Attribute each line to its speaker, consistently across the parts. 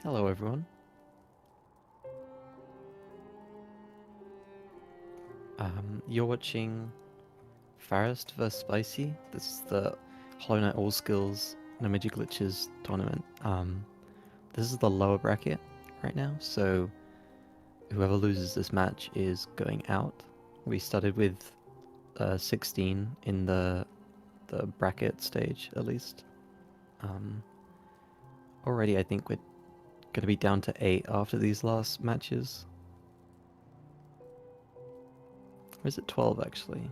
Speaker 1: Hello, everyone. You're watching Pharest vs Spicy. This is the Hollow Knight All Skills No Magic Glitches tournament. This is the lower bracket right now, so whoever loses this match is going out. We started with 16 in the bracket stage, at least. Already, I think we're going to be down to 8 after these last matches. Or is it 12, actually?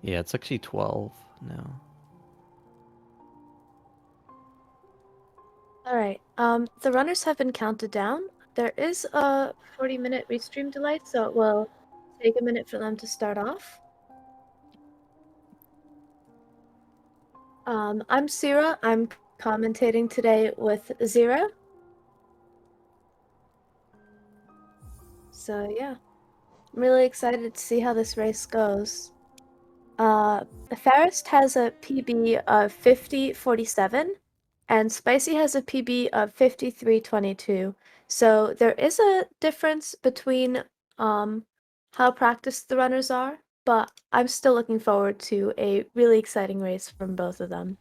Speaker 1: Yeah, it's actually 12 now.
Speaker 2: Alright, the runners have been counted down. There is a 40-minute restream delay, so it will take a minute for them to start off. I'm Sira. I'm commentating today with Zero. So yeah, I'm really excited to see how this race goes. Pharest has a PB of 50.47, and Spicy has a PB of 53.22. So there is a difference between how practiced the runners are, but I'm still looking forward to a really exciting race from both of them.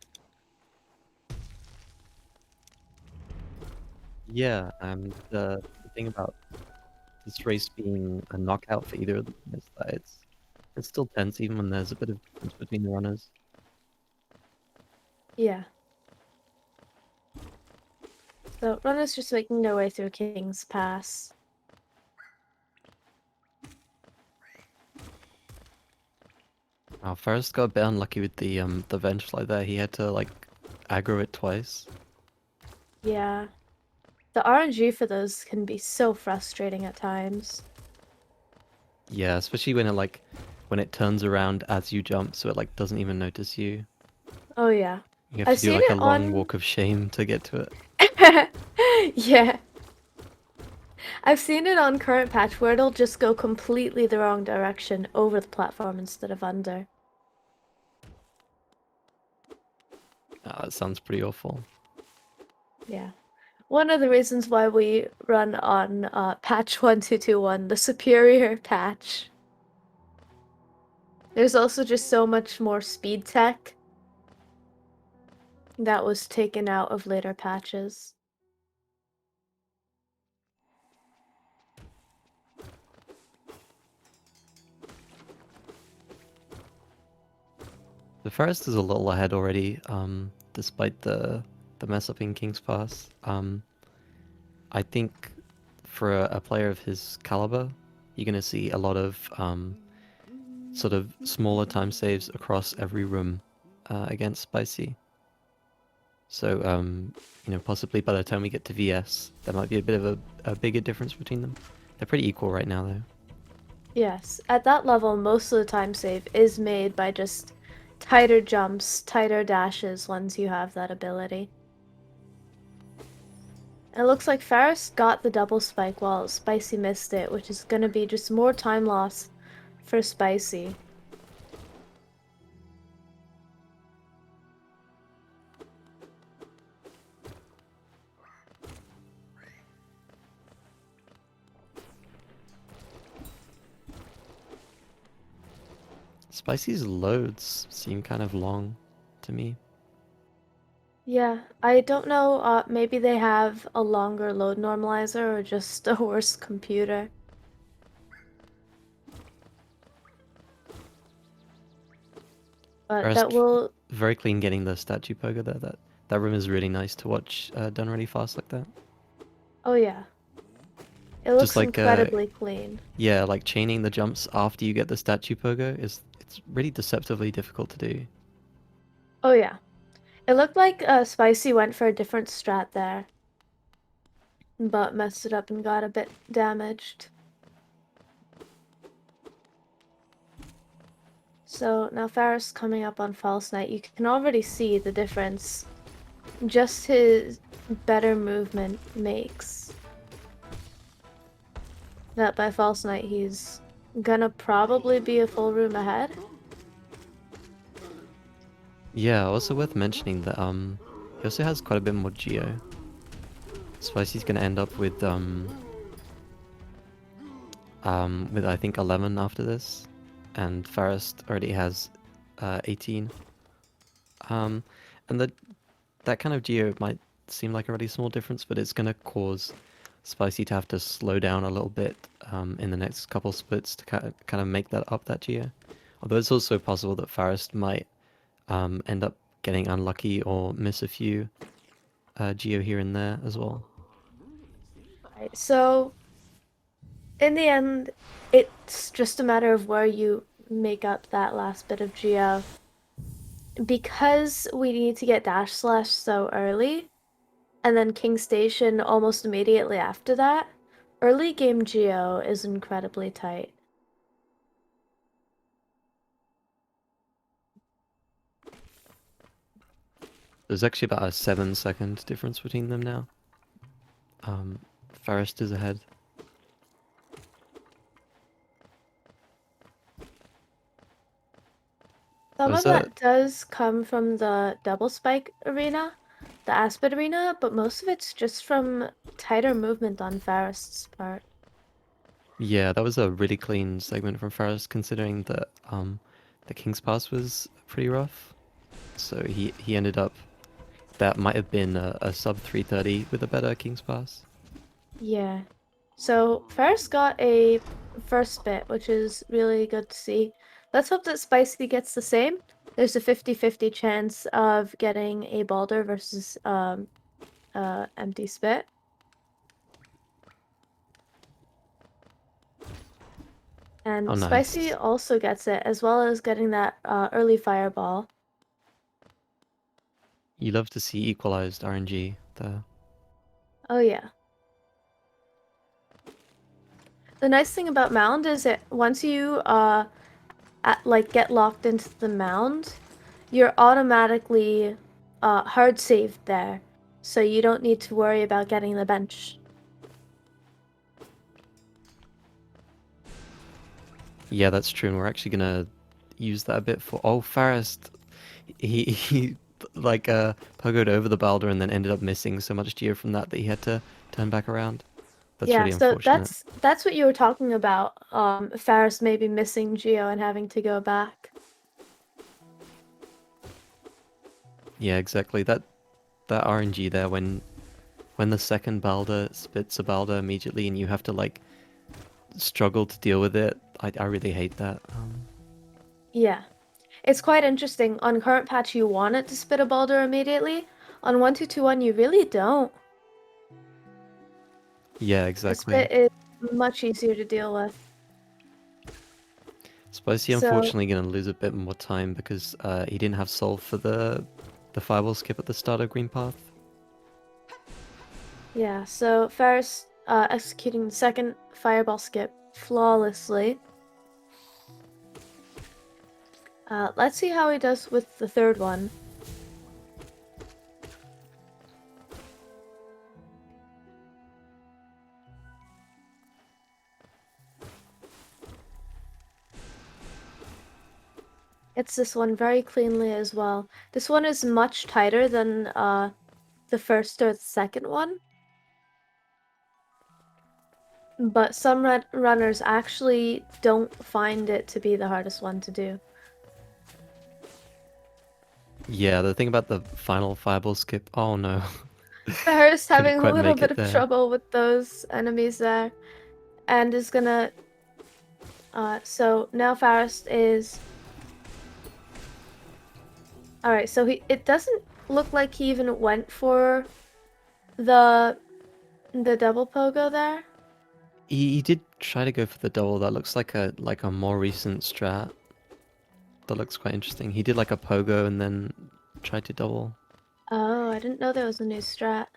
Speaker 1: Yeah, the thing about this race being a knockout for either of them is that it's still tense even when there's a bit of difference between the runners.
Speaker 2: Yeah. So runners just making their way through King's Pass.
Speaker 1: Forrest got a bit unlucky with the venge fly there. He had to like aggro it twice.
Speaker 2: Yeah. The RNG for those can be so frustrating at times.
Speaker 1: Yeah, especially when it turns around as you jump, so it like doesn't even notice you.
Speaker 2: Oh yeah.
Speaker 1: You have to
Speaker 2: I've
Speaker 1: do
Speaker 2: seen
Speaker 1: like a
Speaker 2: it
Speaker 1: long
Speaker 2: on
Speaker 1: walk of shame to get to it.
Speaker 2: Yeah. I've seen it on current patch where it'll just go completely the wrong direction over the platform instead of under.
Speaker 1: That sounds pretty awful.
Speaker 2: Yeah. One of the reasons why we run on patch 1221, the superior patch. There's also just so much more speed tech that was taken out of later patches.
Speaker 1: The Forest is a little ahead already, despite the mess up in King's Pass. I think for a player of his caliber, you're going to see a lot of sort of smaller time saves across every room against Spicy. So, possibly by the time we get to VS, there might be a bit of a bigger difference between them. They're pretty equal right now, though.
Speaker 2: Yes, at that level, most of the time save is made by just tighter jumps, tighter dashes once you have that ability. It looks like Pharest got the double spike while Spicy missed it, which is gonna be just more time loss for Spicy.
Speaker 1: Spicy's loads seem kind of long to me.
Speaker 2: Yeah, I don't know, maybe they have a longer load normalizer or just a worse computer. But that
Speaker 1: First,
Speaker 2: will,
Speaker 1: very clean getting the statue pogo there. That room is really nice to watch done really fast like that.
Speaker 2: oh yeah, it
Speaker 1: Just
Speaker 2: looks
Speaker 1: like
Speaker 2: incredibly clean.
Speaker 1: yeah, like chaining the jumps after you get the statue pogo it's really deceptively difficult to do.
Speaker 2: Oh yeah, it looked like Spicy went for a different strat there, but messed it up and got a bit damaged. So now Pharest coming up on False Knight, you can already see the difference just his better movement makes. That by False Knight he's gonna probably be a full room ahead.
Speaker 1: Yeah, also worth mentioning that he also has quite a bit more geo. Spicy's gonna end up with I think 11 after this, and Pharest already has 18. Um, and that kind of geo might seem like a really small difference, but it's gonna cause Spicy to have to slow down a little bit in the next couple splits to kind of make that up that geo. Although it's also possible that Pharest might end up getting unlucky or miss a few geo here and there as well.
Speaker 2: Right. So in the end, it's just a matter of where you make up that last bit of geo. Because we need to get Dash Slash so early, and then King Station almost immediately after that, early game geo is incredibly tight.
Speaker 1: There's actually about a 7-second difference between them now. Um, Pharest is ahead.
Speaker 2: Some
Speaker 1: Was
Speaker 2: of
Speaker 1: that?
Speaker 2: that does come from the double spike arena, the Aspid arena, but most of it's just from tighter movement on Pharest's part.
Speaker 1: Yeah, that was a really clean segment from Pharest, considering that the King's Pass was pretty rough. So he ended up that might have been a sub 330 with a better King's Pass.
Speaker 2: Yeah. So Ferris got a first bit, which is really good to see. Let's hope that Spicy gets the same. There's a 50-50 chance of getting a Balder versus empty spit.
Speaker 1: Oh,
Speaker 2: And Spicy
Speaker 1: nice.
Speaker 2: also gets it, as well as getting that early fireball.
Speaker 1: You love to see equalized RNG there.
Speaker 2: Oh yeah. The nice thing about Mound is that once you like get locked into the mound, you're automatically hard saved there, so you don't need to worry about getting the bench.
Speaker 1: Yeah, that's true, and we're actually gonna use that a bit for. Oh, Pharest, he like pogoed over the Balder and then ended up missing so much geo from that that he had to turn back around. That's
Speaker 2: Yeah,
Speaker 1: really
Speaker 2: so
Speaker 1: unfortunate.
Speaker 2: that's what you were talking about. Faris maybe missing Geo and having to go back.
Speaker 1: Yeah, exactly. That RNG there when the second Balder spits a Balder immediately and you have to like struggle to deal with it. I really hate that.
Speaker 2: Yeah, it's quite interesting. On current patch, you want it to spit a boulder immediately. On 1.2.2.1, you really don't.
Speaker 1: Yeah,
Speaker 2: The
Speaker 1: exactly.
Speaker 2: spit is much easier to deal with.
Speaker 1: Spicy
Speaker 2: So
Speaker 1: unfortunately gonna lose a bit more time because he didn't have solve for the fireball skip at the start of Green Path.
Speaker 2: yeah, so Faris executing the second fireball skip flawlessly. Let's see how he does with the third one. It's this one very cleanly as well. This one is much tighter than the first or the second one. But some runners actually don't find it to be the hardest one to do.
Speaker 1: Yeah, the thing about the final fireball skip. Oh no,
Speaker 2: Faris
Speaker 1: couldn't
Speaker 2: having a
Speaker 1: quite
Speaker 2: little
Speaker 1: make
Speaker 2: bit
Speaker 1: it
Speaker 2: of
Speaker 1: there.
Speaker 2: trouble with those enemies there. And is gonna so now Faris is alright, so it doesn't look like he even went for the double pogo there.
Speaker 1: He did try to go for the double. That looks like a more recent strat. That looks quite interesting. He did like a pogo and then tried to double.
Speaker 2: Oh, I didn't know there was a new strat.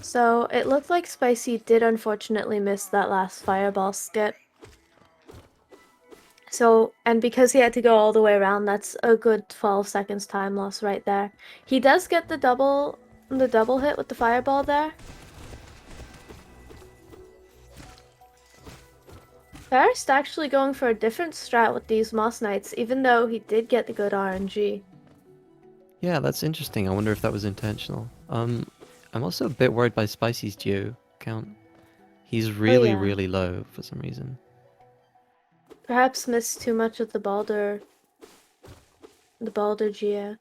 Speaker 2: So it looked like Spicy did unfortunately miss that last fireball skip. So, and because he had to go all the way around, that's a good 12 seconds time loss right there. He does get the double hit with the fireball there. Pharest actually going for a different strat with these Moss Knights, even though he did get the good RNG.
Speaker 1: Yeah, that's interesting. I wonder if that was intentional. I'm also a bit worried by Spicy's geo count. He's
Speaker 2: Oh
Speaker 1: really,
Speaker 2: yeah.
Speaker 1: really low for some reason.
Speaker 2: Perhaps missed too much of the Balder Gia.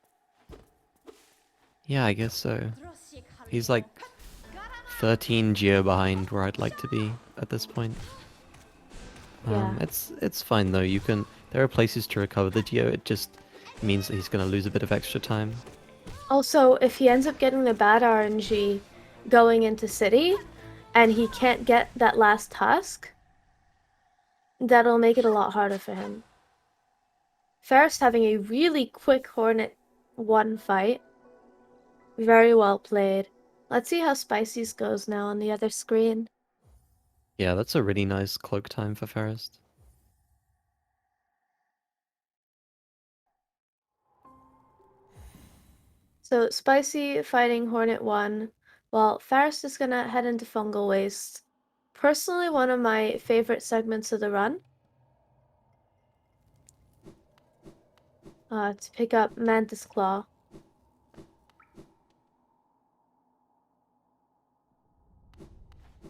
Speaker 1: Yeah, I guess so. He's like 13 geo behind where I'd like to be at this point.
Speaker 2: Yeah.
Speaker 1: It's fine though. There are places to recover the geo. It just means that he's gonna lose a bit of extra time.
Speaker 2: Also, if he ends up getting the bad RNG going into City, and he can't get that last Tusk, that'll make it a lot harder for him. Pharest having a really quick Hornet 1 fight. Very well played. Let's see how Spicy's goes now on the other screen.
Speaker 1: Yeah, that's a really nice cloak time for Pharest.
Speaker 2: So Spicy fighting Hornet 1, while Pharest is gonna head into Fungal Waste. Personally, one of my favorite segments of the run. To pick up Mantis Claw.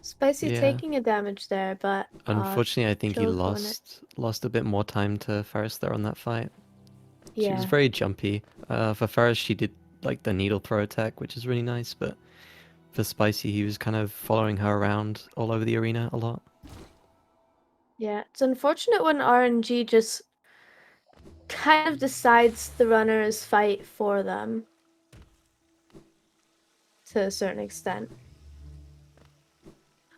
Speaker 2: Spicy
Speaker 1: Yeah.
Speaker 2: taking a damage there, but
Speaker 1: Unfortunately, I think he
Speaker 2: Chilled Hornet.
Speaker 1: lost a bit more time to Pharest there on that fight. She was
Speaker 2: Yeah.
Speaker 1: very jumpy. For Pharest, she did like the needle throw attack, which is really nice, but for Spicy, he was kind of following her around all over the arena a lot.
Speaker 2: Yeah. It's unfortunate when RNG just kind of decides the runner's fight for them. To a certain extent.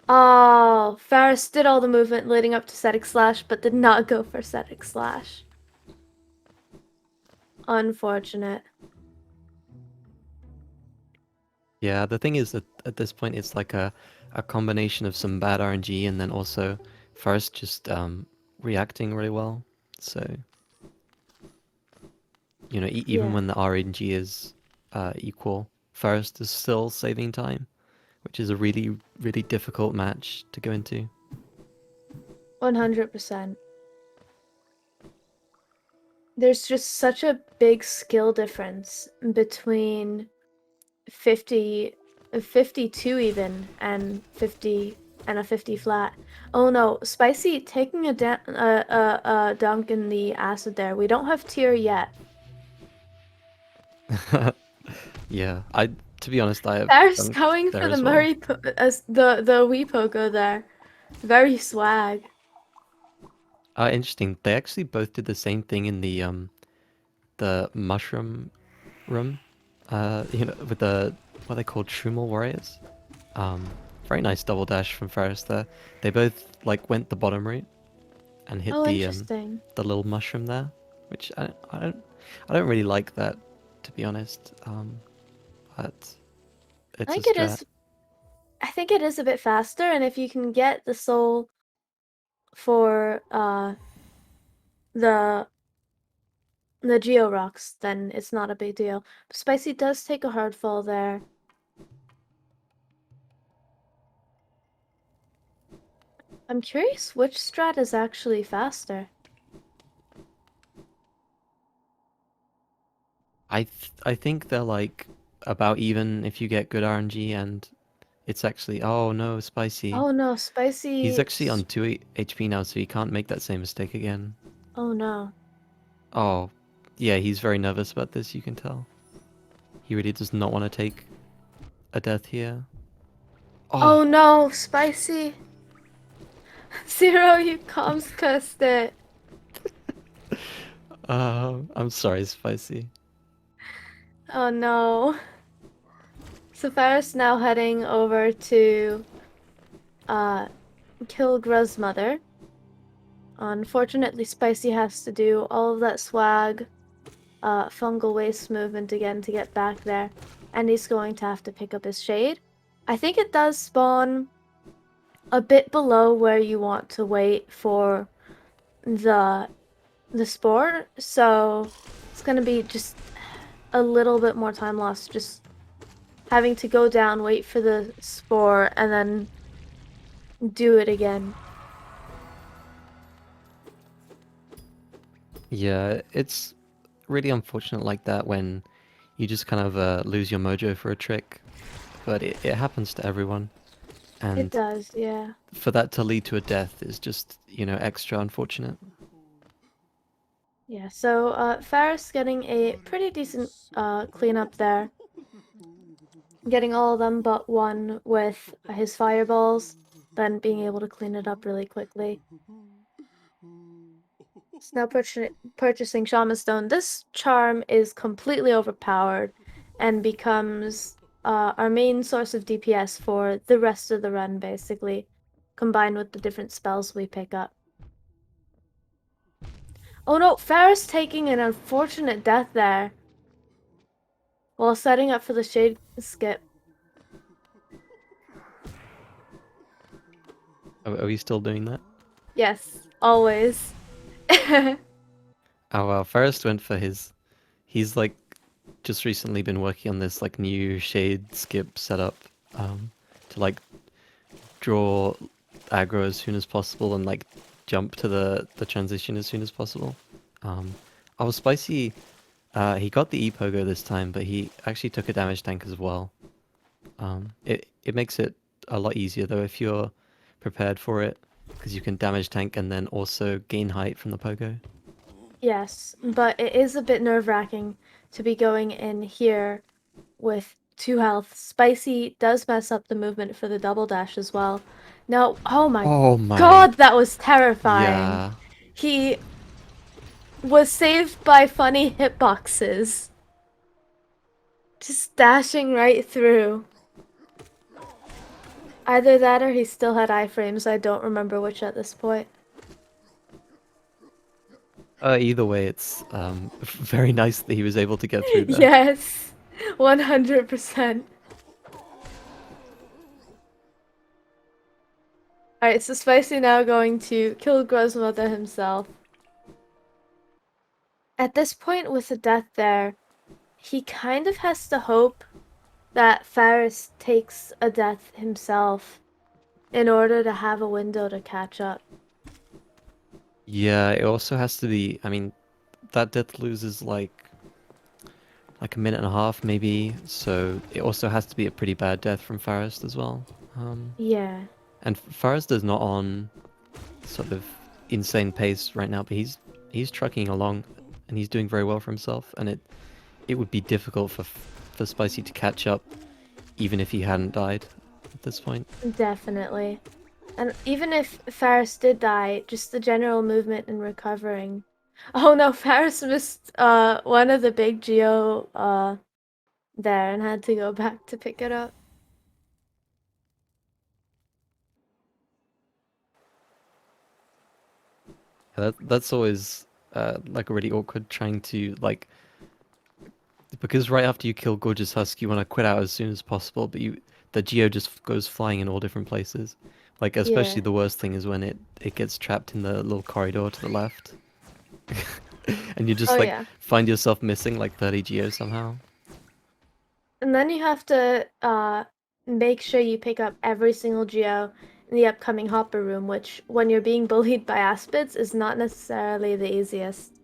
Speaker 2: Oh, Pharest did all the movement leading up to Static Slash, but did not go for Static Slash. Unfortunate.
Speaker 1: Yeah, the thing is that at this point, it's like a combination of some bad RNG and then also Pharest just reacting really well. So, even
Speaker 2: Yeah,
Speaker 1: when the RNG is equal, Pharest is still saving time, which is a really, really difficult match to go into.
Speaker 2: 100%. There's just such a big skill difference between 50, 52 even, and 50 and a 50 flat. Oh no, Spicy taking a dunk in the acid there. We don't have tier yet.
Speaker 1: Yeah, to be honest, I have
Speaker 2: There's
Speaker 1: dunked
Speaker 2: going
Speaker 1: there
Speaker 2: for the
Speaker 1: as well.
Speaker 2: as the wee pogo there. Very swag.
Speaker 1: Interesting. They actually both did the same thing in the mushroom room. With the what they called Trumal warriors. Um, Very nice double dash from Pharest there. They both like went the bottom route and hit
Speaker 2: Oh, interesting.
Speaker 1: the little mushroom there, which I don't really like that, to be honest. But
Speaker 2: I
Speaker 1: it's a
Speaker 2: think it
Speaker 1: strat.
Speaker 2: is. I think it is a bit faster, and if you can get the soul for the Geo Rocks, then it's not a big deal. Spicy does take a hard fall there. I'm curious which strat is actually faster.
Speaker 1: I think they're like about even if you get good RNG and it's actually oh no, spicy.
Speaker 2: Oh no,
Speaker 1: He's
Speaker 2: Spicy.
Speaker 1: actually on 2 HP now, so he can't make that same mistake again.
Speaker 2: Oh no.
Speaker 1: Oh, yeah, he's very nervous about this, you can tell. He really does not want to take a death here.
Speaker 2: Oh
Speaker 1: Oh,
Speaker 2: no, Spicy. Zero, you comms cursed it.
Speaker 1: I'm sorry, Spicy.
Speaker 2: Oh no. So Pharest now heading over to kill Gruz's mother. Unfortunately, Spicy has to do all of that swag, fungal waste movement again to get back there, and he's going to have to pick up his shade. I think it does spawn a bit below where you want to wait for the spore, so it's gonna be just a little bit more time lost, just having to go down, wait for the spore, and then do it again.
Speaker 1: Yeah, it's really unfortunate like that when you just kind of lose your mojo for a trick, but it happens to everyone.
Speaker 2: It
Speaker 1: And
Speaker 2: does, yeah.
Speaker 1: for that to lead to a death is just, extra unfortunate.
Speaker 2: Yeah, so Pharest getting a pretty decent cleanup there. Getting all of them but one with his fireballs, then being able to clean it up really quickly. So now purchasing Shaman Stone. This charm is completely overpowered and becomes our main source of DPS for the rest of the run, basically, combined with the different spells we pick up. Oh no, Farris taking an unfortunate death there while setting up for the shade skip.
Speaker 1: Are we still doing that?
Speaker 2: Yes, always.
Speaker 1: Oh well, Forrest went for his. He's like just recently been working on this like new shade skip setup to like draw aggro as soon as possible and like jump to the transition as soon as possible. Um, our spicy, he got the e-pogo this time, but he actually took a damage tank as well. It makes it a lot easier though if you're prepared for it, because you can damage tank and then also gain height from the pogo.
Speaker 2: Yes, but it is a bit nerve-wracking to be going in here with 2 health. Spicy does mess up the movement for the double dash as well. Now, oh my
Speaker 1: Oh my,
Speaker 2: god, that was terrifying.
Speaker 1: yeah.
Speaker 2: He was saved by funny hitboxes. Just dashing right through. Either that or he still had iframes. I don't remember which at this point.
Speaker 1: Either way, it's very nice that he was able to get through there.
Speaker 2: Yes, 100%. Alright, so Spicy now going to kill Grozmother himself. At this point, with the death there, he kind of has to hope that Pharest takes a death himself in order to have a window to catch up.
Speaker 1: Yeah, it also has to be. I mean, that death loses like a minute and a half maybe, so it also has to be a pretty bad death from Forrest as well.
Speaker 2: Yeah,
Speaker 1: And Forrest is not on sort of insane pace right now, but he's trucking along, and he's doing very well for himself. And it would be difficult for Spicy to catch up, even if he hadn't died at this point.
Speaker 2: definitely. And even if Faris did die, just the general movement and recovering. Oh no, Faris missed one of the big Geo there and had to go back to pick it up.
Speaker 1: That's always like really awkward trying to like because right after you kill Gorgeous Husk, you want to quit out as soon as possible, but the Geo just goes flying in all different places. Like especially
Speaker 2: Yeah.
Speaker 1: the worst thing is when it gets trapped in the little corridor to the left, and you
Speaker 2: Oh
Speaker 1: just like
Speaker 2: yeah.
Speaker 1: find yourself missing like 30 Geo somehow.
Speaker 2: And then you have to make sure you pick up every single Geo in the upcoming Hopper room, which when you're being bullied by Aspids is not necessarily the easiest.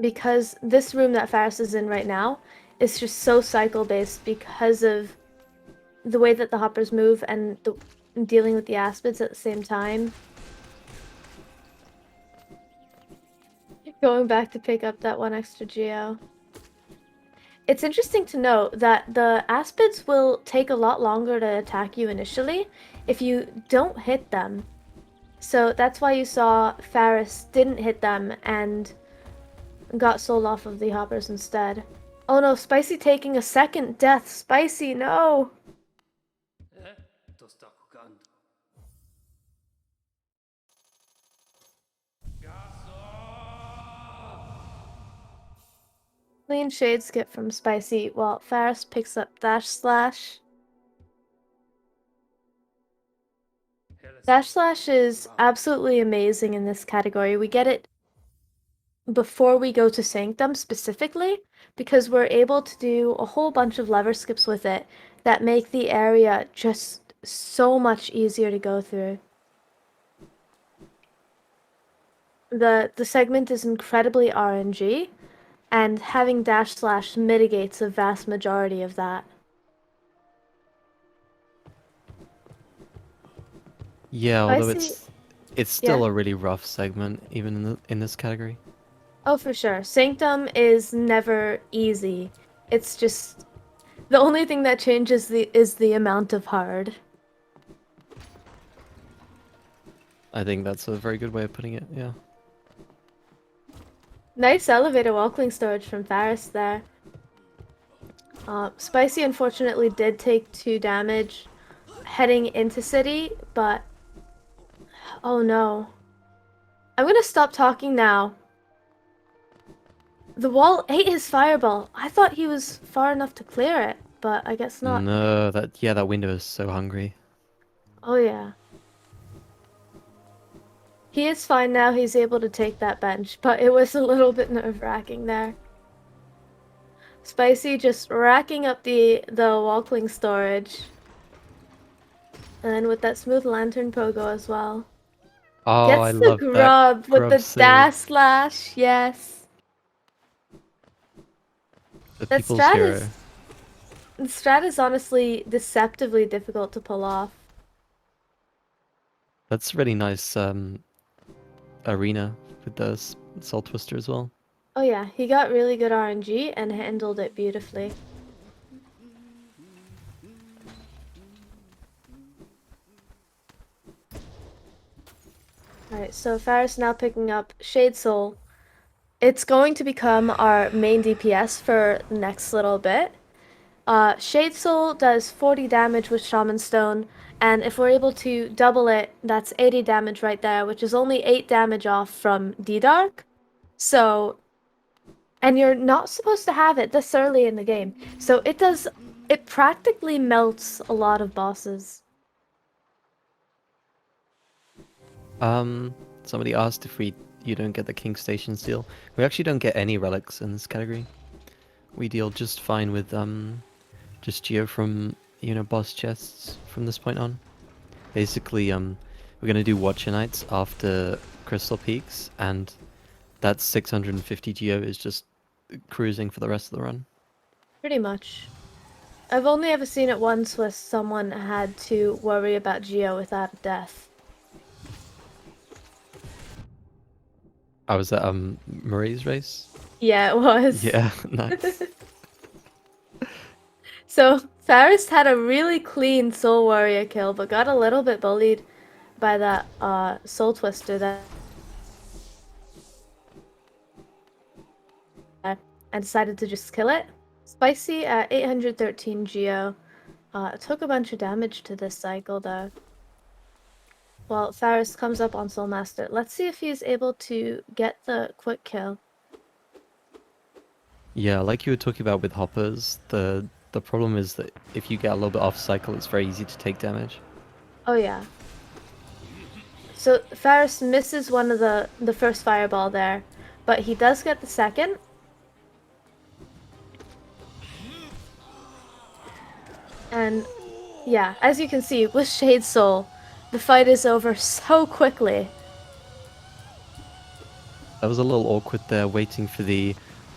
Speaker 2: Because this room that Faris is in right now is just so cycle based because of the way that the hoppers move and dealing with the aspids at the same time. Going back to pick up that one extra Geo. It's interesting to note that the aspids will take a lot longer to attack you initially if you don't hit them. So that's why you saw Faris didn't hit them and got sold off of the hoppers instead. Oh no, Spicy taking a second death. Spicy, no! Clean shade skip from Spicy while Faris picks up Dash Slash. Dash Slash is absolutely amazing in this category. We get it before we go to Sanctum specifically because we're able to do a whole bunch of lever skips with it that make the area just so much easier to go through. the segment is incredibly RNG, and having dash slash mitigates a vast majority of that.
Speaker 1: Yeah, although
Speaker 2: Spicy,
Speaker 1: it's
Speaker 2: yeah.
Speaker 1: still a really rough segment, even in this category.
Speaker 2: Oh, for sure. Sanctum is never easy. It's just the only thing that changes is the amount of hard.
Speaker 1: I think that's a very good way of putting it, yeah.
Speaker 2: Nice elevator walkling storage from Pharest there. Spicy unfortunately did take 2 damage heading into city, but oh no. I'm gonna stop talking now. The wall ate his fireball. I thought he was far enough to clear it, but I guess not.
Speaker 1: No, that window is so hungry.
Speaker 2: Oh yeah. He is fine now, he's able to take that bench, but it was a little bit nerve-wracking there. Spicy just racking up the walkling storage. And then with that smooth lantern pogo as well.
Speaker 1: Oh, I
Speaker 2: Gets the
Speaker 1: love that
Speaker 2: grub with
Speaker 1: grub
Speaker 2: the
Speaker 1: save.
Speaker 2: dash slash, yes.
Speaker 1: The
Speaker 2: That
Speaker 1: people's hero.
Speaker 2: strat is honestly deceptively difficult to pull off.
Speaker 1: That's really nice arena with the Soul Twister as well.
Speaker 2: Oh yeah, he got really good RNG and handled it beautifully. Alright, so Pharest now picking up Shade Soul. It's going to become our main DPS for the next little bit. Shade Soul does 40 damage with Shaman Stone, and if we're able to double it, that's 80 damage right there, which is only 8 damage off from D-Dark. So, and you're not supposed to have it this early in the game. So it practically melts a lot of bosses.
Speaker 1: Somebody asked if you don't get the King Station seal. We actually don't get any relics in this category. We deal just fine with just geo from boss chests from this point on. Basically, we're gonna do Watcher Nights after Crystal Peaks, and that 650 geo is just cruising for the rest of the run.
Speaker 2: Pretty much. I've only ever seen it once where someone had to worry about Geo without death.
Speaker 1: I was at Marie's race.
Speaker 2: Yeah, it was.
Speaker 1: Yeah, nice.
Speaker 2: So, Pharest had a really clean Soul Warrior kill, but got a little bit bullied by that Soul Twister there. And decided to just kill it. Spicy at 813 Geo. Took a bunch of damage to this cycle though. Well, Pharest comes up on Soul Master. Let's see if he's able to get the quick kill.
Speaker 1: Yeah, like you were talking about with hoppers, the problem is that if you get a little bit off cycle, it's very easy to take damage.
Speaker 2: Oh yeah. So Pharest misses one of the first fireball there, but he does get the second. And yeah, as you can see, with Shade Soul, the fight is over so quickly.
Speaker 1: That was a little awkward there, waiting for the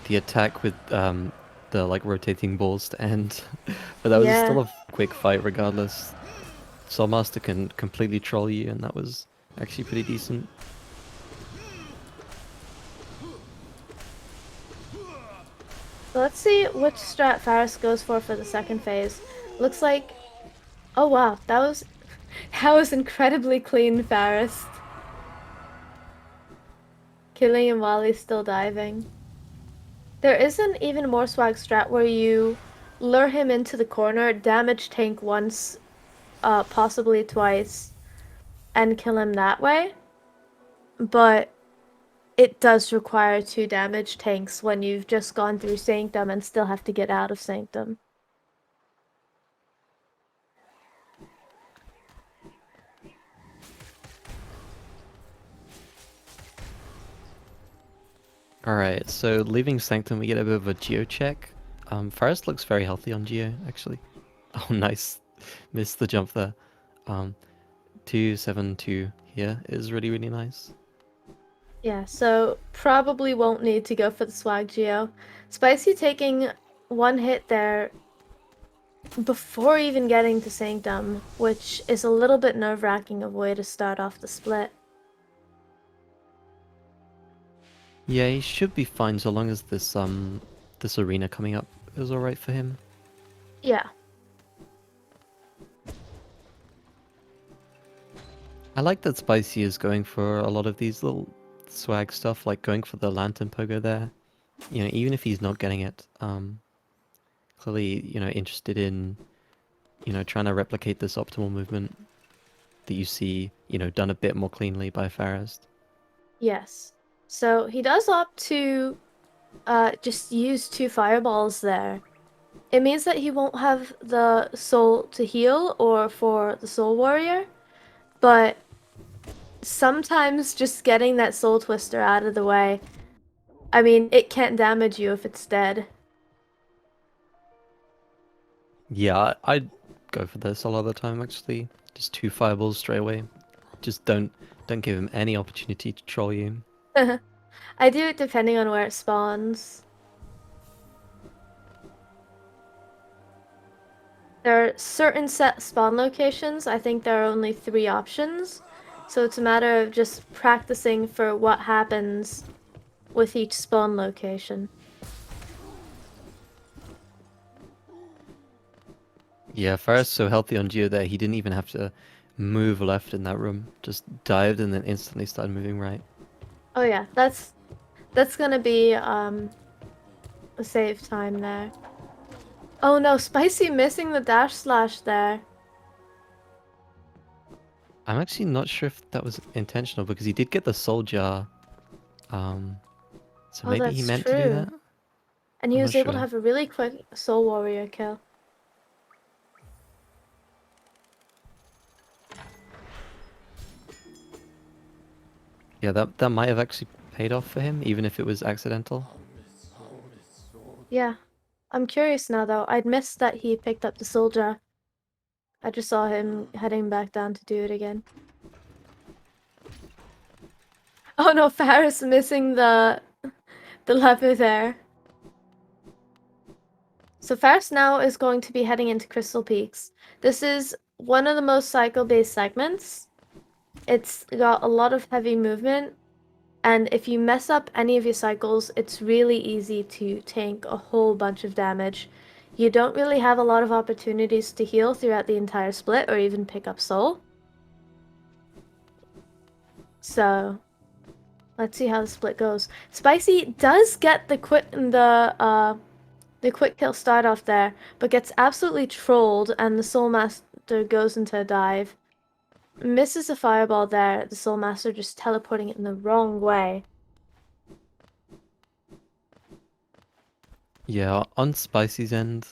Speaker 1: attack with the like rotating balls to end, but that was
Speaker 2: Yeah.
Speaker 1: still a quick fight regardless. Soulmaster can completely troll you, and that was actually pretty decent.
Speaker 2: So let's see which strat Pharest goes for the second phase. Looks like, oh wow, that was incredibly clean, Pharest. Killing him while he's still diving. There is an even more swag strat where you lure him into the corner, damage tank once, possibly twice, and kill him that way. But it does require 2 damage tanks when you've just gone through Sanctum and still have to get out of Sanctum.
Speaker 1: Alright, so leaving Sanctum, we get a bit of a Geo check. Pharest looks very healthy on Geo, actually. Oh, nice. Missed the jump there. 272 here is really, really nice.
Speaker 2: Yeah, so probably won't need to go for the swag geo. Spicy taking one hit there before even getting to Sanctum, which is a little bit nerve-wracking of way to start off the split.
Speaker 1: Yeah, he should be fine so long as this arena coming up is alright for him.
Speaker 2: Yeah.
Speaker 1: I like that Spicy is going for a lot of these little swag stuff, like going for the lantern pogo there. You know, even if he's not getting it, clearly, you know, interested in, you know, trying to replicate this optimal movement that you see, you know, done a bit more cleanly by Pharest.
Speaker 2: Yes. So he does opt to just use 2 fireballs there. It means that he won't have the soul to heal or for the soul warrior, but sometimes just getting that soul twister out of the way, I mean, it can't damage you if it's dead.
Speaker 1: Yeah, I'd go for this a lot of the time actually. Just 2 fireballs straight away. Just don't give him any opportunity to troll you.
Speaker 2: I do it depending on where it spawns. There are certain set spawn locations. I think there are only 3 options. So it's a matter of just practicing for what happens with each spawn location.
Speaker 1: Yeah, Farah's so healthy on Geo there, he didn't even have to move left in that room. Just dived and then instantly started moving right.
Speaker 2: Oh yeah, that's gonna be a save time there. Oh no, Spicy missing the dash slash there.
Speaker 1: I'm actually not sure if that was intentional because he did get the soul jar. Um, so
Speaker 2: Oh,
Speaker 1: maybe he
Speaker 2: that's
Speaker 1: meant to do that?
Speaker 2: true. And he
Speaker 1: I'm not
Speaker 2: was able to
Speaker 1: sure.
Speaker 2: have a really quick Soul Warrior kill.
Speaker 1: Yeah, that might have actually paid off for him, even if it was accidental.
Speaker 2: Yeah. I'm curious now though. I'd missed that he picked up the soldier. I just saw him heading back down to do it again. Oh no, Pharest missing the lever there. So Pharest now is going to be heading into Crystal Peaks. This is one of the most cycle-based segments. It's got a lot of heavy movement, and if you mess up any of your cycles, it's really easy to tank a whole bunch of damage. You don't really have a lot of opportunities to heal throughout the entire split or even pick up soul. So let's see how the split goes. Spicy does get the quick kill start off there, but gets absolutely trolled and the Soul Master goes into a dive. Misses a fireball there, the Soul Master just teleporting it in the wrong way.
Speaker 1: Yeah, on Spicy's end,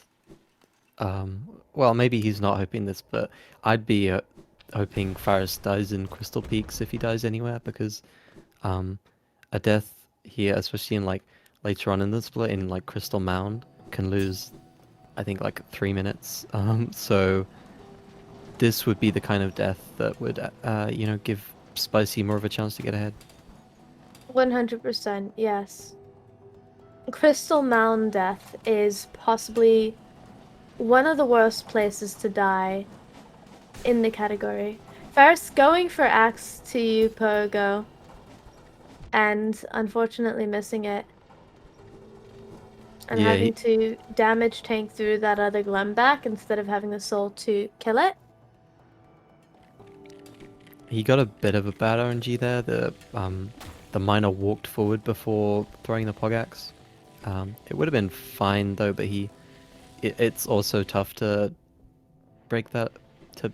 Speaker 1: well, maybe he's not hoping this, but I'd be hoping Faris dies in Crystal Peaks if he dies anywhere, because um, a death here, especially in like later on in the split in like Crystal Mound, can lose, I think, like 3 minutes. So this would be the kind of death that would, you know, give Spicy more of a chance to get ahead.
Speaker 2: 100%, yes. Crystal Mound death is possibly one of the worst places to die in the category. First, going for axe to you, Pogo, and unfortunately missing it, and
Speaker 1: Yeah,
Speaker 2: having to damage tank through that other Glemback instead of having the soul to kill it.
Speaker 1: he got a bit of a bad RNG there. The miner walked forward before throwing the Pogax. It would have been fine though, but it's also tough to break that. To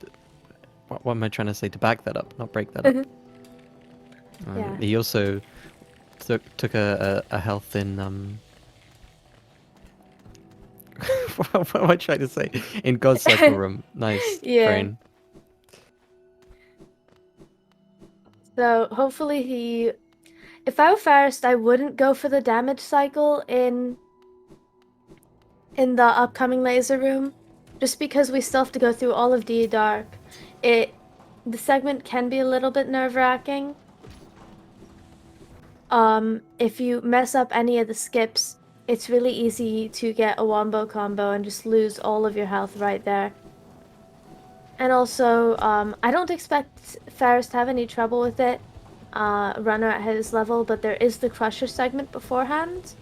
Speaker 1: what am I trying to say? To back that up, not break that up.
Speaker 2: Yeah.
Speaker 1: He also took a health in what am I trying to say? In God's Cycle Room. Nice
Speaker 2: Yeah.
Speaker 1: brain.
Speaker 2: So hopefully he. If I were Pharest, I wouldn't go for the damage cycle in the upcoming laser room, just because we still have to go through all of D Dark. The segment can be a little bit nerve-wracking. if you mess up any of the skips, it's really easy to get a wombo combo and just lose all of your health right there. And also, I don't expect Pharest to have any trouble with it, runner at his level, but there is the Crusher segment beforehand.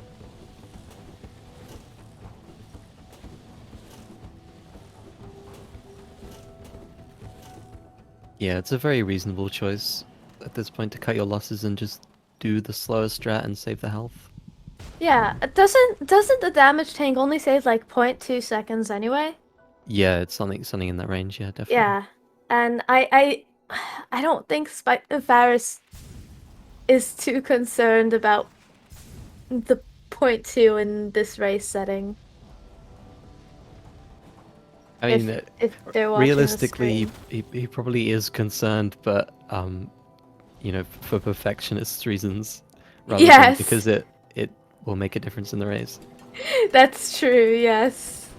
Speaker 1: Yeah, it's a very reasonable choice at this point to cut your losses and just do the slower strat and save the health.
Speaker 2: Yeah, doesn't the damage tank only save like 0.2 seconds anyway?
Speaker 1: Yeah, it's something in that range. Yeah, definitely.
Speaker 2: Yeah, and I don't think Pharest is too concerned about the 0.2 in this race setting.
Speaker 1: I
Speaker 2: If
Speaker 1: mean,
Speaker 2: they're watching the
Speaker 1: realistically,
Speaker 2: stream.
Speaker 1: he probably is concerned, but you know, for perfectionist reasons, rather than
Speaker 2: Yes,
Speaker 1: because it will make a difference in the race.
Speaker 2: that's true, yes.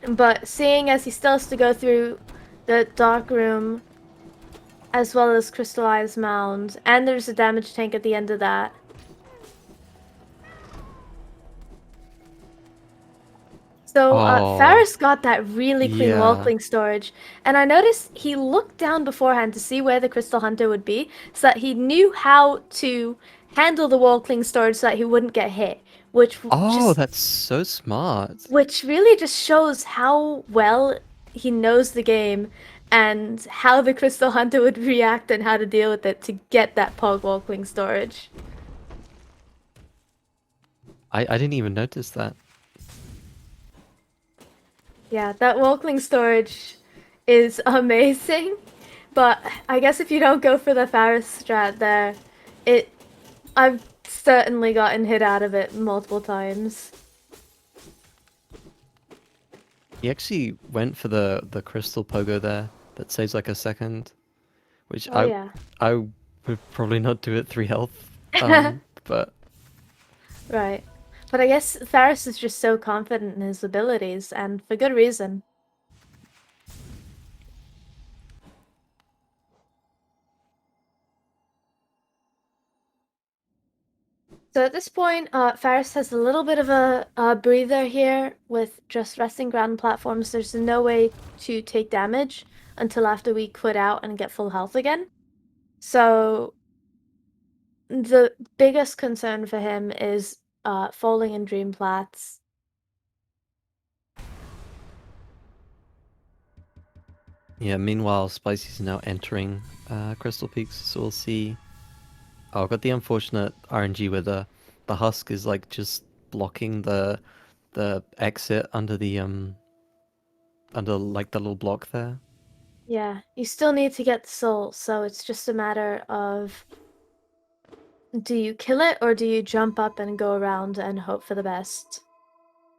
Speaker 2: But seeing as he still has to go through the dark room as well as crystallized mound, and there's a damage tank at the end of that. So,
Speaker 1: Oh,
Speaker 2: Faris got that really clean
Speaker 1: yeah.
Speaker 2: Walkling storage, and I noticed he looked down beforehand to see where the Crystal Hunter would be, so that he knew how to handle the Walkling storage so that he wouldn't get hit,
Speaker 1: Oh, that's so smart.
Speaker 2: which really just shows how well he knows the game and how the Crystal Hunter would react and how to deal with it to get that Pog Walkling storage.
Speaker 1: I didn't even notice that.
Speaker 2: Yeah, that Walkling storage is amazing, but I guess if you don't go for the Pharest strat there, it I've certainly gotten hit out of it multiple times.
Speaker 1: He actually went for the crystal pogo there that saves like a second, which
Speaker 2: Oh yeah.
Speaker 1: I would probably not do at 3 health. But
Speaker 2: Right. But I guess Pharest is just so confident in his abilities, and for good reason. So at this point, Faris has a little bit of a breather here with just resting ground platforms. There's no way to take damage until after we quit out and get full health again. So the biggest concern for him is falling in Dream Plats.
Speaker 1: yeah, meanwhile, Spicy's now entering Crystal Peaks, so we'll see. Oh, I've got the unfortunate RNG where the husk is like just blocking the exit under like the little block there.
Speaker 2: Yeah, you still need to get the soul, so it's just a matter of do you kill it or do you jump up and go around and hope for the best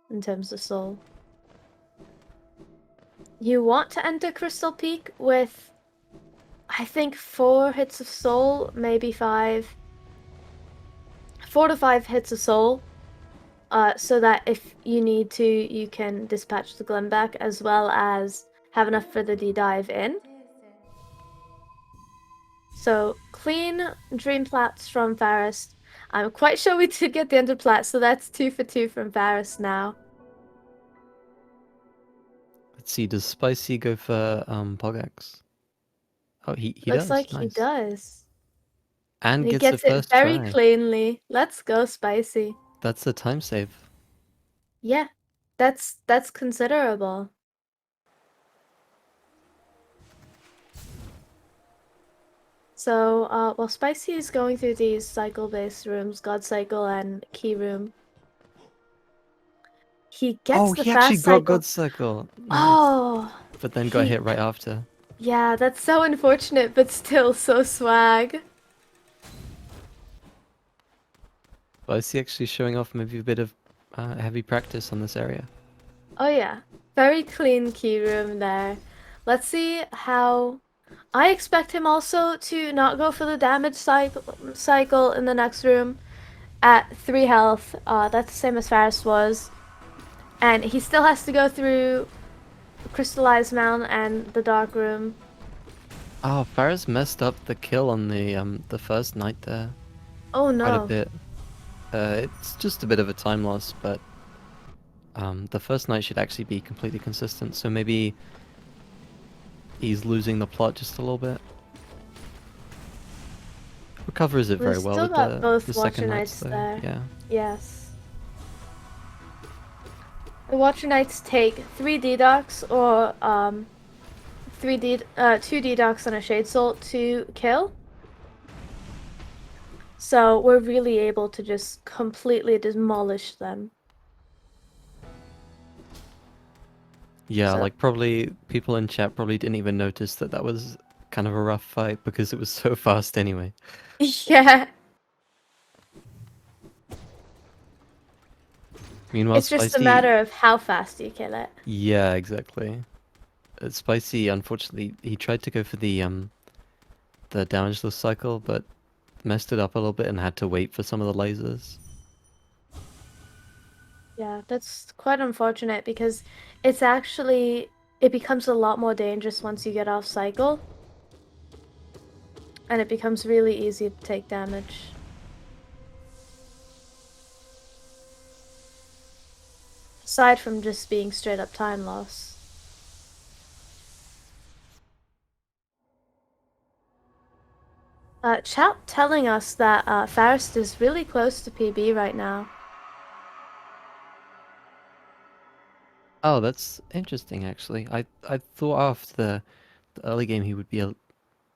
Speaker 2: in terms of soul? You want to enter Crystal Peak with, I think, 4 hits of soul, maybe 5. 4 to 5 hits of soul, so that if you need to, you can dispatch the Glen back as well as have enough for the D-dive in. So, clean Dream Plats from Pharest. I'm quite sure we did get the Ender Plat, so that's 2 for 2 from Pharest now.
Speaker 1: Let's see, does Spicy go for Pogax? Oh, he
Speaker 2: Looks
Speaker 1: does.
Speaker 2: like he
Speaker 1: Nice.
Speaker 2: does. And
Speaker 1: And
Speaker 2: he
Speaker 1: gets the
Speaker 2: gets it
Speaker 1: first
Speaker 2: very
Speaker 1: try.
Speaker 2: cleanly. Let's go, Spicy.
Speaker 1: That's the time save.
Speaker 2: Yeah, that's considerable. So, while Spicy is going through these cycle-based rooms, God Cycle and Key Room, he gets
Speaker 1: Oh,
Speaker 2: the
Speaker 1: he actually
Speaker 2: fast
Speaker 1: got
Speaker 2: cycle.
Speaker 1: God Circle. Nice.
Speaker 2: Oh,
Speaker 1: But then got
Speaker 2: he.
Speaker 1: hit right after.
Speaker 2: Yeah, that's so unfortunate, but still so swag.
Speaker 1: Spicy actually showing off maybe a bit of heavy practice on this area.
Speaker 2: Oh yeah, very clean Key Room there. Let's see how. I expect him also to not go for the damage cycle in the next room at 3 health. That's the same as Faris was. And he still has to go through Crystallized Mound and the Dark Room.
Speaker 1: Oh, Pharest messed up the kill on the first night there
Speaker 2: Oh
Speaker 1: quite a
Speaker 2: no.
Speaker 1: bit. It's just a bit of a time loss, but the first night should actually be completely consistent. So maybe he's losing the plot just a little bit. Recovers it
Speaker 2: We've
Speaker 1: very well
Speaker 2: still
Speaker 1: with
Speaker 2: got
Speaker 1: the
Speaker 2: both
Speaker 1: second
Speaker 2: Watcher
Speaker 1: nights
Speaker 2: Knights
Speaker 1: though.
Speaker 2: there.
Speaker 1: Yeah.
Speaker 2: Yes. The Watcher Knights take 3 D-Docks or 2 D-Docks and a Shade Soul to kill. So we're really able to just completely demolish them.
Speaker 1: Yeah,
Speaker 2: So
Speaker 1: like probably people in chat probably didn't even notice that that was kind of a rough fight because it was so fast anyway.
Speaker 2: yeah,
Speaker 1: Meanwhile,
Speaker 2: it's just a
Speaker 1: Spicy,
Speaker 2: matter of how fast you kill it.
Speaker 1: yeah, exactly. Spicy, unfortunately, he tried to go for the damageless cycle, but messed it up a little bit and had to wait for some of the lasers.
Speaker 2: Yeah, that's quite unfortunate because it's actually it becomes a lot more dangerous once you get off cycle, and it becomes really easy to take damage. Aside from just being straight up time loss. Chat telling us that Pharest is really close to PB right now.
Speaker 1: Oh, that's interesting actually. I thought after the early game he would be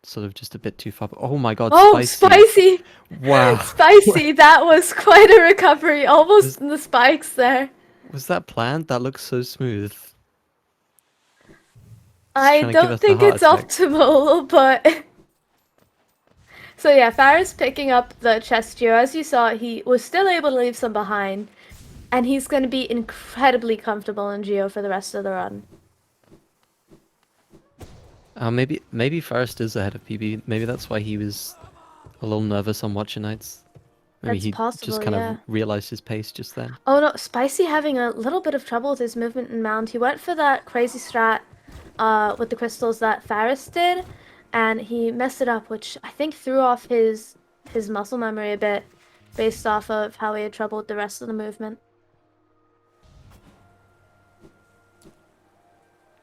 Speaker 1: sort of just a bit too far. Oh my God,
Speaker 2: Oh,
Speaker 1: Spicy!
Speaker 2: spicy!
Speaker 1: Wow,
Speaker 2: Spicy! That was quite a recovery,
Speaker 1: was
Speaker 2: almost in the spikes there.
Speaker 1: was that planned? That looks so smooth. Just
Speaker 2: I
Speaker 1: trying to give
Speaker 2: don't
Speaker 1: us the
Speaker 2: think
Speaker 1: heart
Speaker 2: it's
Speaker 1: attack.
Speaker 2: optimal, but... So yeah, Farah's picking up the chest geo. As you saw, he was still able to leave some behind, and he's going to be incredibly comfortable in geo for the rest of the run.
Speaker 1: Maybe Pharest is ahead of PB. Maybe that's why he was a little nervous on Watcher Nights. Maybe
Speaker 2: That's
Speaker 1: he just
Speaker 2: possible,
Speaker 1: kind
Speaker 2: yeah.
Speaker 1: of realized his pace just then.
Speaker 2: Oh no, Spicy having a little bit of trouble with his movement and mount. He went for that crazy strat with the crystals that Faris did, and he messed it up, which I think threw off his muscle memory a bit, based off of how he had trouble with the rest of the movement.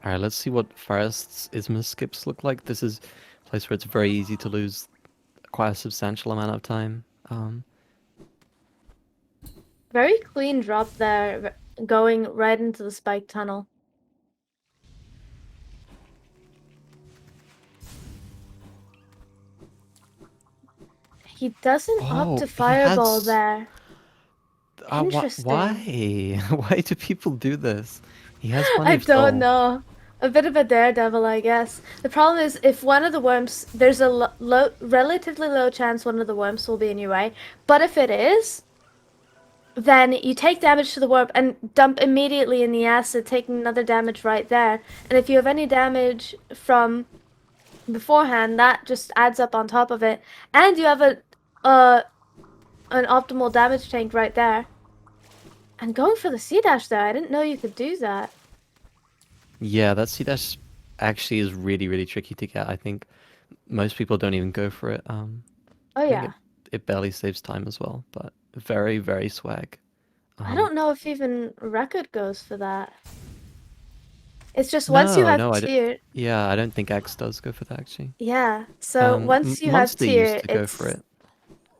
Speaker 1: All right, let's see what Pharest's Isthmus skips look like. This is a place where it's very easy to lose quite a substantial amount of time.
Speaker 2: Very clean drop there, going right into the spike tunnel. He doesn't opt
Speaker 1: Oh,
Speaker 2: to
Speaker 1: he
Speaker 2: fireball
Speaker 1: has.
Speaker 2: there. Interesting.
Speaker 1: Why? Why do people do this? He has plenty
Speaker 2: I
Speaker 1: of
Speaker 2: don't
Speaker 1: soul.
Speaker 2: know. A bit of a daredevil, I guess. The problem is, if one of the worms, there's a relatively low chance one of the worms will be in your way. But if it is, then you take damage to the worm and dump immediately in the acid, taking another damage right there. And if you have any damage from beforehand, that just adds up on top of it. And you have uh, an optimal damage tank right there. And going for the C dash there, I didn't know you could do that.
Speaker 1: Yeah, that C dash actually is really, really tricky to get. I think most people don't even go for it.
Speaker 2: Oh
Speaker 1: I think
Speaker 2: yeah.
Speaker 1: it barely saves time as well, but very, very swag.
Speaker 2: I
Speaker 1: Um,
Speaker 2: don't know if even Record goes for that. It's just once you
Speaker 1: no,
Speaker 2: have
Speaker 1: no,
Speaker 2: tier,
Speaker 1: yeah, I don't think Axe does go for that actually.
Speaker 2: yeah. So once you have
Speaker 1: Monster used
Speaker 2: tier,
Speaker 1: to go for
Speaker 2: it's
Speaker 1: it.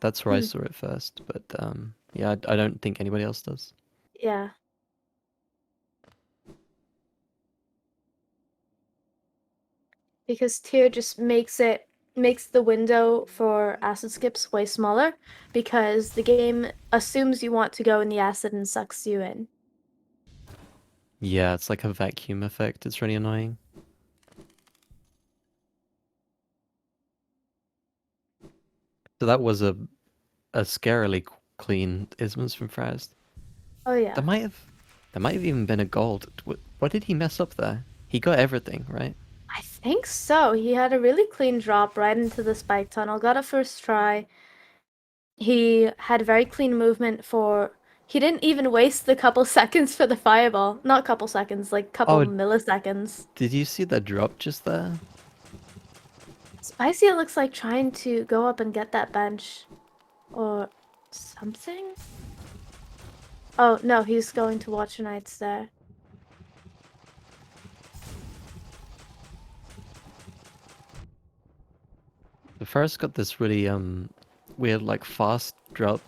Speaker 1: That's where I saw it first, but yeah, I don't think anybody else does.
Speaker 2: yeah. Because tier just makes the window for acid skips way smaller because the game assumes you want to go in the acid and sucks you in.
Speaker 1: Yeah, it's like a vacuum effect. It's really annoying. So that was a scarily clean Ismas from Fraz.
Speaker 2: Oh
Speaker 1: There
Speaker 2: yeah.
Speaker 1: might have there might have even been a gold. What did he mess up there? He got everything, right?
Speaker 2: I think so. He had a really clean drop right into the spike tunnel. Got a first try. He had very clean movement for. He didn't even waste the couple seconds for the fireball. Not couple seconds, like couple
Speaker 1: Oh,
Speaker 2: milliseconds.
Speaker 1: did you see the drop just there?
Speaker 2: Spicy, it looks like trying to go up and get that bench. Or something? Oh, no, he's going to watch Knights there.
Speaker 1: The Pharest got this really weird like fast drop.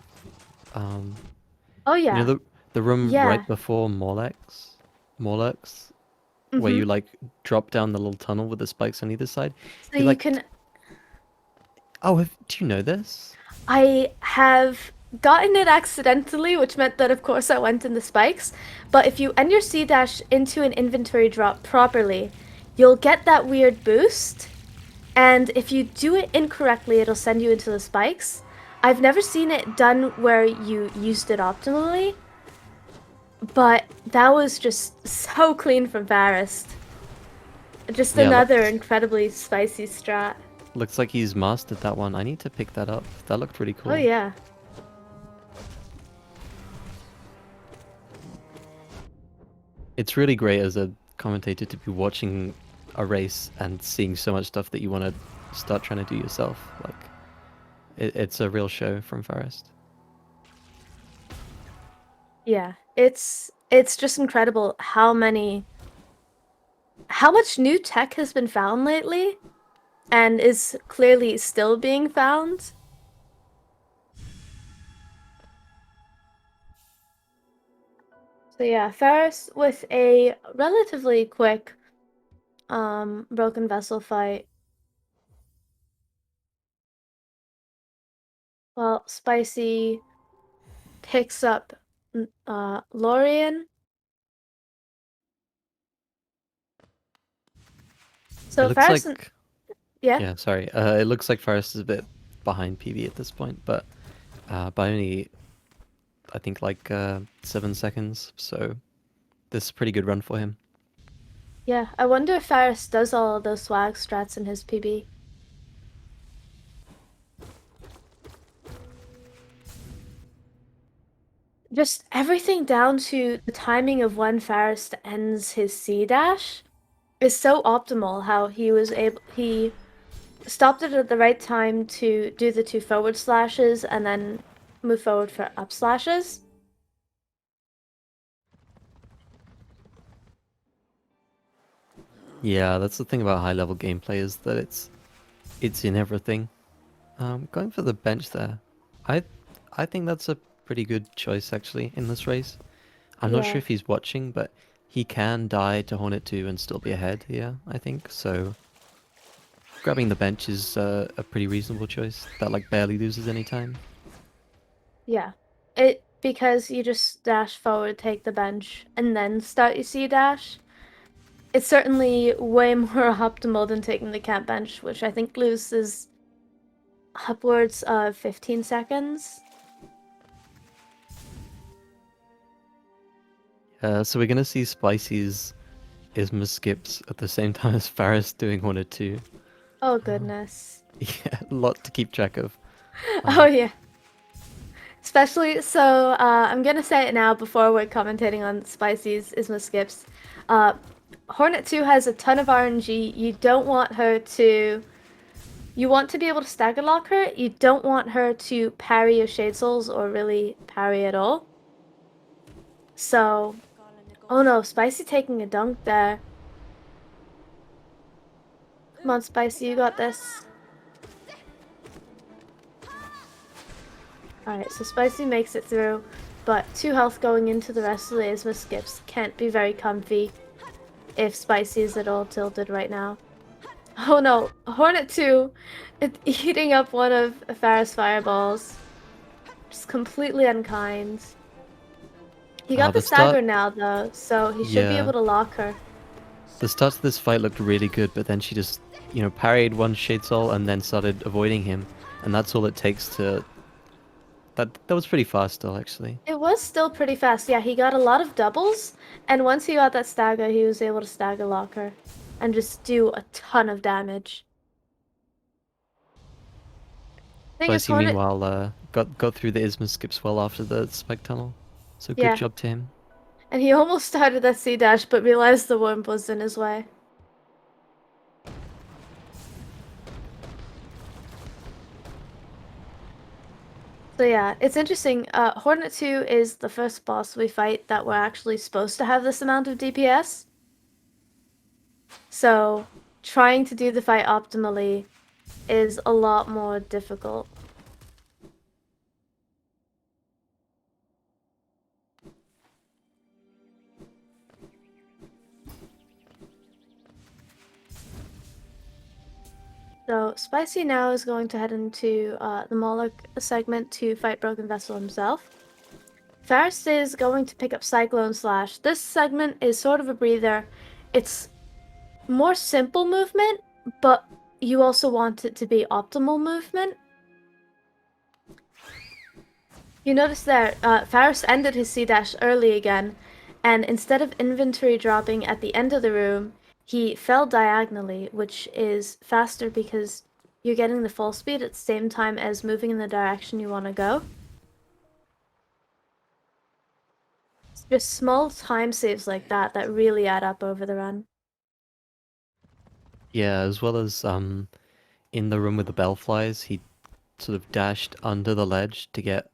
Speaker 1: Um,
Speaker 2: Oh,
Speaker 1: you know
Speaker 2: yeah.
Speaker 1: the room
Speaker 2: Yeah.
Speaker 1: right before Morlux, where
Speaker 2: Mm-hmm.
Speaker 1: you like drop down the little tunnel with the spikes on either side.
Speaker 2: So
Speaker 1: He
Speaker 2: you
Speaker 1: like,
Speaker 2: can...
Speaker 1: do you know this?
Speaker 2: I have gotten it accidentally, which meant that, of course, I went in the spikes. But if you end your C dash into an inventory drop properly, you'll get that weird boost. And if you do it incorrectly, it'll send you into the spikes. I've never seen it done where you used it optimally, but that was just so clean from Pharest. Just
Speaker 1: Yeah,
Speaker 2: another incredibly spicy strat.
Speaker 1: looks like he's mastered that one. I need to pick that up. That looked really
Speaker 2: Oh
Speaker 1: cool.
Speaker 2: yeah.
Speaker 1: It's really great as a commentator to be watching a race and seeing so much stuff that you want to start trying to do yourself. Like, it's a real show from Pharest.
Speaker 2: Yeah. It's just incredible how much new tech has been found lately and is clearly still being found. So yeah, Ferris with a relatively quick broken vessel fight. Well, Spicy picks up Lorian.
Speaker 1: It
Speaker 2: So
Speaker 1: looks
Speaker 2: Ferris,
Speaker 1: like,
Speaker 2: yeah,
Speaker 1: yeah, sorry. It looks like Pharest is a bit behind PB at this point, but by only, I think, like 7 seconds. So this is a pretty good run for him.
Speaker 2: yeah. I wonder if Ferris does all of those swag strats in his PB. Just everything down to the timing of when Ferris ends his C dash is so optimal. How he stopped it at the right time to do the two forward slashes and then move forward for up slashes.
Speaker 1: Yeah, that's the thing about high level gameplay is that it's in everything. Going for the bench there. I I think that's a pretty good choice actually in this race. I'm not sure
Speaker 2: Yeah,
Speaker 1: if he's watching, but he can die to Hornet 2 and still be ahead here, I think. So grabbing the bench is a pretty reasonable choice. That like barely loses any time.
Speaker 2: yeah. It because you just dash forward, take the bench, and then start your C dash. It's certainly way more optimal than taking the camp bench, which I think loses upwards of 15 seconds.
Speaker 1: So we're gonna see Spicy's Isma skips at the same time as Faris doing Hornet 2.
Speaker 2: Oh
Speaker 1: Um,
Speaker 2: goodness.
Speaker 1: yeah, a lot to keep track of.
Speaker 2: Oh
Speaker 1: Um,
Speaker 2: yeah. Especially so I'm gonna say it now before we're commentating on Spicy's Isma skips. Uh Hornet 2 has a ton of RNG. You want to be able to stagger lock her. You don't want her to parry your Shade Souls or really parry at all. So, oh no, Spicy taking a dunk there. Come on, Spicy, you got this. Alright, so Spicy makes it through, but 2 health going into the rest of the Isma skips can't be very comfy if Spicy is at all tilted right now. Oh no, Hornet 2 it's eating up one of Farah's fireballs. Just completely unkind. He got the
Speaker 1: the start,
Speaker 2: stagger now though, so he should be
Speaker 1: yeah,
Speaker 2: able to lock her.
Speaker 1: the start of this fight looked really good, but then she just, parried one Shade Soul and then started avoiding him, and that's all it takes to. That was pretty fast still, actually.
Speaker 2: It was still pretty fast. Yeah, he got a lot of doubles, and once he got that stagger, he was able to stagger lock her and just do a ton of damage. Thing is,
Speaker 1: Spicy,
Speaker 2: Hornet,
Speaker 1: meanwhile, got through the Isma skips well after the spike tunnel, so good
Speaker 2: yeah,
Speaker 1: job to him.
Speaker 2: and he almost started that C dash, but realized the worm was in his way. So yeah, it's interesting. Hornet 2 is the first boss we fight that we're actually supposed to have this amount of DPS. So trying to do the fight optimally is a lot more difficult. So Spicy now is going to head into the Moloch segment to fight Broken Vessel himself. Pharest is going to pick up Cyclone Slash. This segment is sort of a breather. It's more simple movement, but you also want it to be optimal movement. You notice there, Pharest ended his C-dash early again, and instead of inventory dropping at the end of the room, he fell diagonally, which is faster because you're getting the full speed at the same time as moving in the direction you want to go. It's just small time saves like that that really add up over the run.
Speaker 1: Yeah, as well as in the room with the bellflies, he sort of dashed under the ledge to get,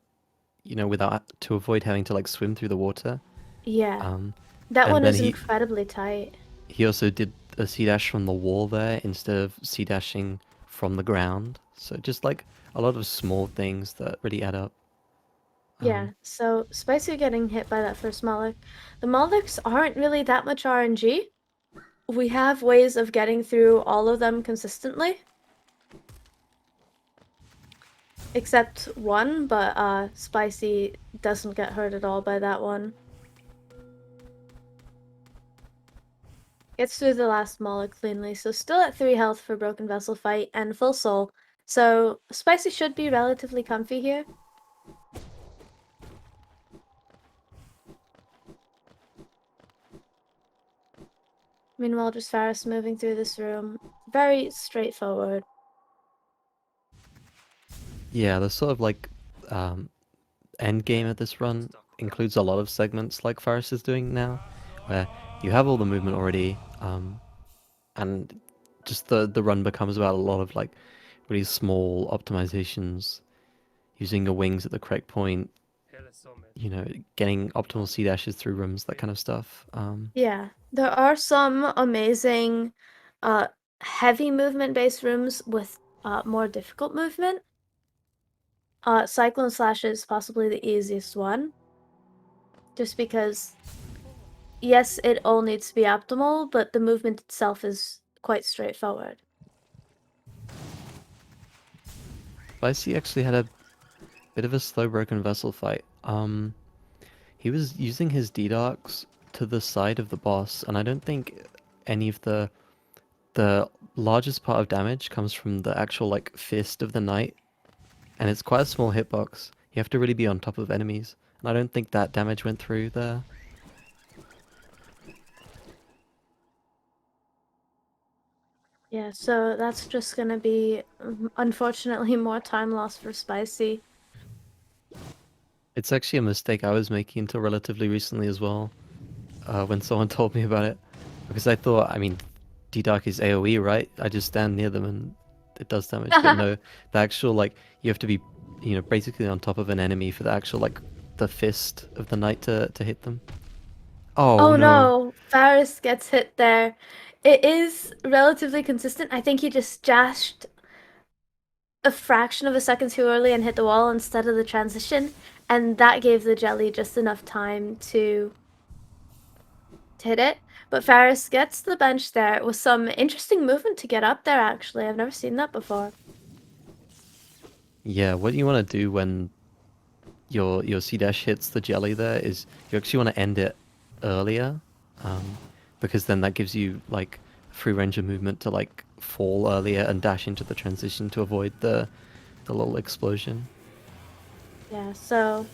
Speaker 1: without to avoid having to like swim through the water.
Speaker 2: Yeah,
Speaker 1: Um,
Speaker 2: that
Speaker 1: and
Speaker 2: one
Speaker 1: then
Speaker 2: is
Speaker 1: he
Speaker 2: incredibly tight.
Speaker 1: he also did a C dash from the wall there instead of C dashing from the ground. So just like a lot of small things that really add up.
Speaker 2: Yeah, so Spicy getting hit by that first Moloch. The Molochs aren't really that much RNG. We have ways of getting through all of them consistently. Except one, but Spicy doesn't get hurt at all by that one. Gets through the last Moloch cleanly, so still at 3 health for Broken Vessel fight and full soul. So Spicy should be relatively comfy here. Meanwhile, just Pharest moving through this room. Very straightforward.
Speaker 1: Yeah, the sort of like end game of this run includes a lot of segments like Pharest is doing now, where you have all the movement already, and just the run becomes about a lot of like really small optimizations, using your wings at the correct point, getting optimal C dashes through rooms, that kind of stuff.
Speaker 2: Yeah, there are some amazing uh, heavy movement-based rooms with more difficult movement. Cyclone Slash is possibly the easiest one. Just because, yes, it all needs to be optimal, but the movement itself is quite straightforward.
Speaker 1: Spicy actually had a bit of a slow broken vessel fight. He was using his D-Darks to the side of the boss, and I don't think any of the largest part of damage comes from the actual like fist of the knight, and it's quite a small hitbox. You have to really be on top of enemies, and I don't think that damage went through there.
Speaker 2: Yeah, so that's just gonna be, unfortunately, more time lost for Spicy.
Speaker 1: It's actually a mistake I was making until relatively recently as well, when someone told me about it, because I thought, I mean, D-Dark is AoE, right? I just stand near them and it does damage, but no, the actual like you have to be, basically on top of an enemy for the actual like the fist of the knight to hit them. Oh
Speaker 2: Oh
Speaker 1: no.
Speaker 2: no, Pharest gets hit there. It is relatively consistent. I think he just dashed a fraction of a second too early and hit the wall instead of the transition, and that gave the jelly just enough time to hit it. But Faris gets the bench there with some interesting movement to get up there, actually. I've never seen that before.
Speaker 1: Yeah, what you want to do when your C dash hits the jelly there is you actually want to end it earlier, um, because then that gives you like free range of movement to like fall earlier and dash into the transition to avoid the little explosion.
Speaker 2: Yeah, so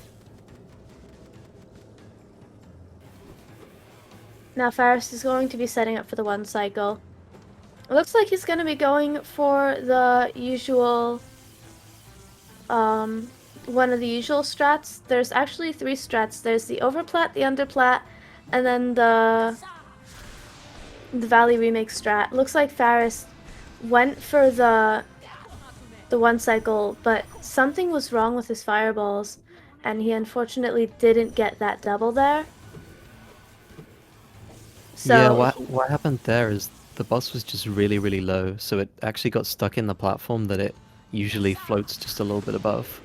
Speaker 2: now Faris is going to be setting up for the one cycle. It looks like he's going to be going for the usual, one of the usual strats. There's actually 3 strats. There's the overplat, the underplat, and then the Valley Remake strat. Looks like Faris went for the the one cycle, but something was wrong with his fireballs, and he unfortunately didn't get that double there.
Speaker 1: Yeah,
Speaker 2: So
Speaker 1: what happened there is the boss was just really, really low, so it actually got stuck in the platform that it usually floats just a little bit above.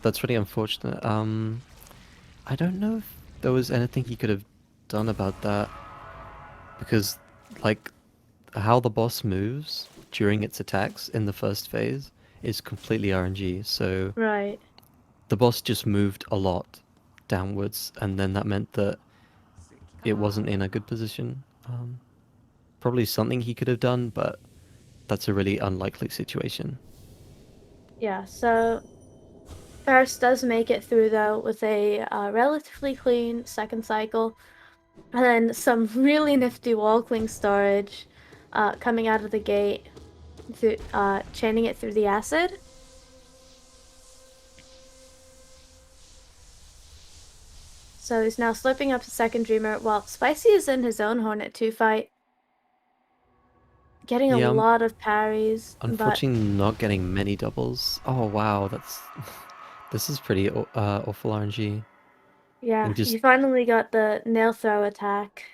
Speaker 1: That's really unfortunate. I don't know if there was anything he could have done about that, because, like, how the boss moves during its attacks in the first phase is completely RNG, so
Speaker 2: right,
Speaker 1: the boss just moved a lot downwards, and then that meant that it wasn't in a good position. Probably something he could have done, but that's a really unlikely situation.
Speaker 2: yeah. So Pharest does make it through though with a relatively clean second cycle, and then some really nifty wall cling storage coming out of the gate, through, chaining it through the acid. So he's now slipping up to second Dreamer while Spicy is in his own Hornet 2 fight, getting a
Speaker 1: Yeah, I'm
Speaker 2: lot of parries, but
Speaker 1: unfortunately not getting many doubles. Oh wow, this is pretty awful RNG.
Speaker 2: yeah,
Speaker 1: And just
Speaker 2: you finally got the nail throw attack.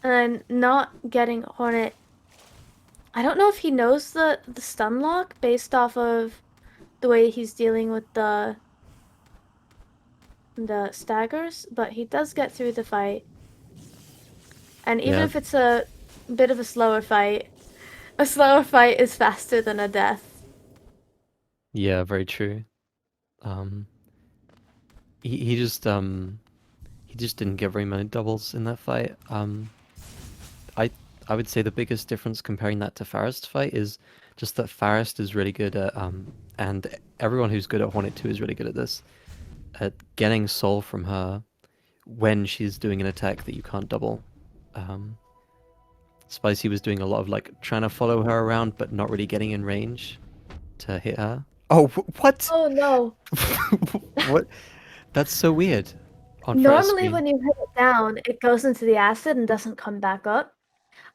Speaker 2: And then not getting Hornet. I don't know if he knows the stun lock based off of the way he's dealing with the staggers, but he does get through the fight. And even
Speaker 1: yeah,
Speaker 2: if it's a bit of a slower fight is faster than a death.
Speaker 1: yeah, very true. Um, he just didn't get very many doubles in that fight. I I would say the biggest difference comparing that to Pharest fight is just that Pharest is really good at and everyone who's good at Hornet 2 is really good at this, at getting soul from her when she's doing an attack that you can't double. Um, Spicy was doing a lot of like trying to follow her around but not really getting in range to hit her. Oh, what?
Speaker 2: Oh no.
Speaker 1: What? That's so weird on Pharest
Speaker 2: Normally
Speaker 1: screen.
Speaker 2: when you hit it down, it goes into the acid and doesn't come back up.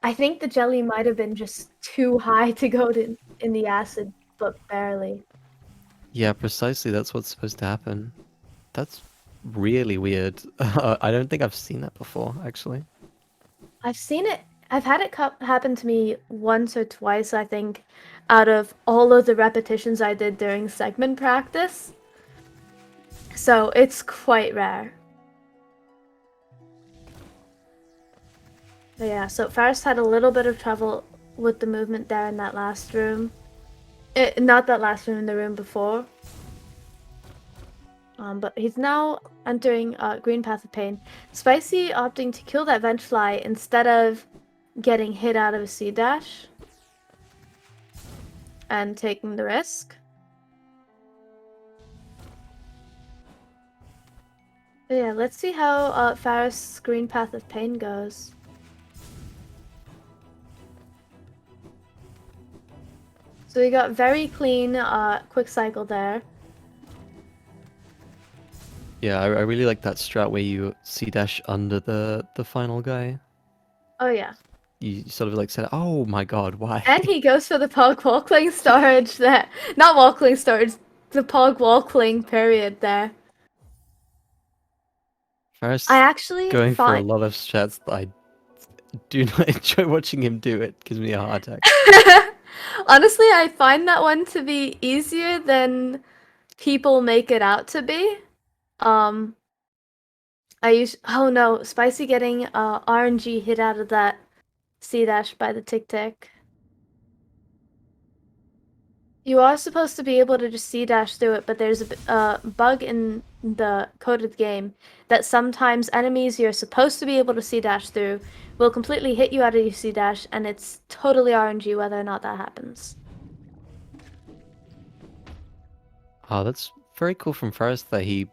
Speaker 2: I think the jelly might have been just too high to go to in the acid, but barely.
Speaker 1: Yeah, precisely. That's what's supposed to happen. That's really weird. I don't think I've seen that before, actually.
Speaker 2: I've seen it. I've had it happen to me once or twice, I think, out of all of the repetitions I did during segment practice. So it's quite rare. But yeah, so Faris had a little bit of trouble with the movement there in that last room. Not that last room, in the room before. But he's now entering Green Path of Pain. Spicy opting to kill that vent fly instead of getting hit out of a C dash and taking the risk. But yeah, let's see how Faris' Green Path of Pain goes. So we got very clean quick cycle there.
Speaker 1: Yeah, I really like that strat where you C dash under the final guy.
Speaker 2: Oh yeah.
Speaker 1: You sort of like said, "Oh my God, why?"
Speaker 2: And he goes for the Pog Walkling storage there. Not Walkling storage, the Pog Walkling period there. I
Speaker 1: First,
Speaker 2: actually
Speaker 1: going for a
Speaker 2: find
Speaker 1: lot of strats that I do not enjoy watching him do. It gives me a heart attack.
Speaker 2: honestly, I find that one to be easier than people make it out to be. Um, oh no, Spicy getting RNG hit out of that C dash by the Tick Tick. You are supposed to be able to just C dash through it, but there's a bug in the code of the game that sometimes enemies you're supposed to be able to C dash through will completely hit you out of your C dash, and it's totally RNG whether or not that happens.
Speaker 1: Oh, that's very cool from Forrest that he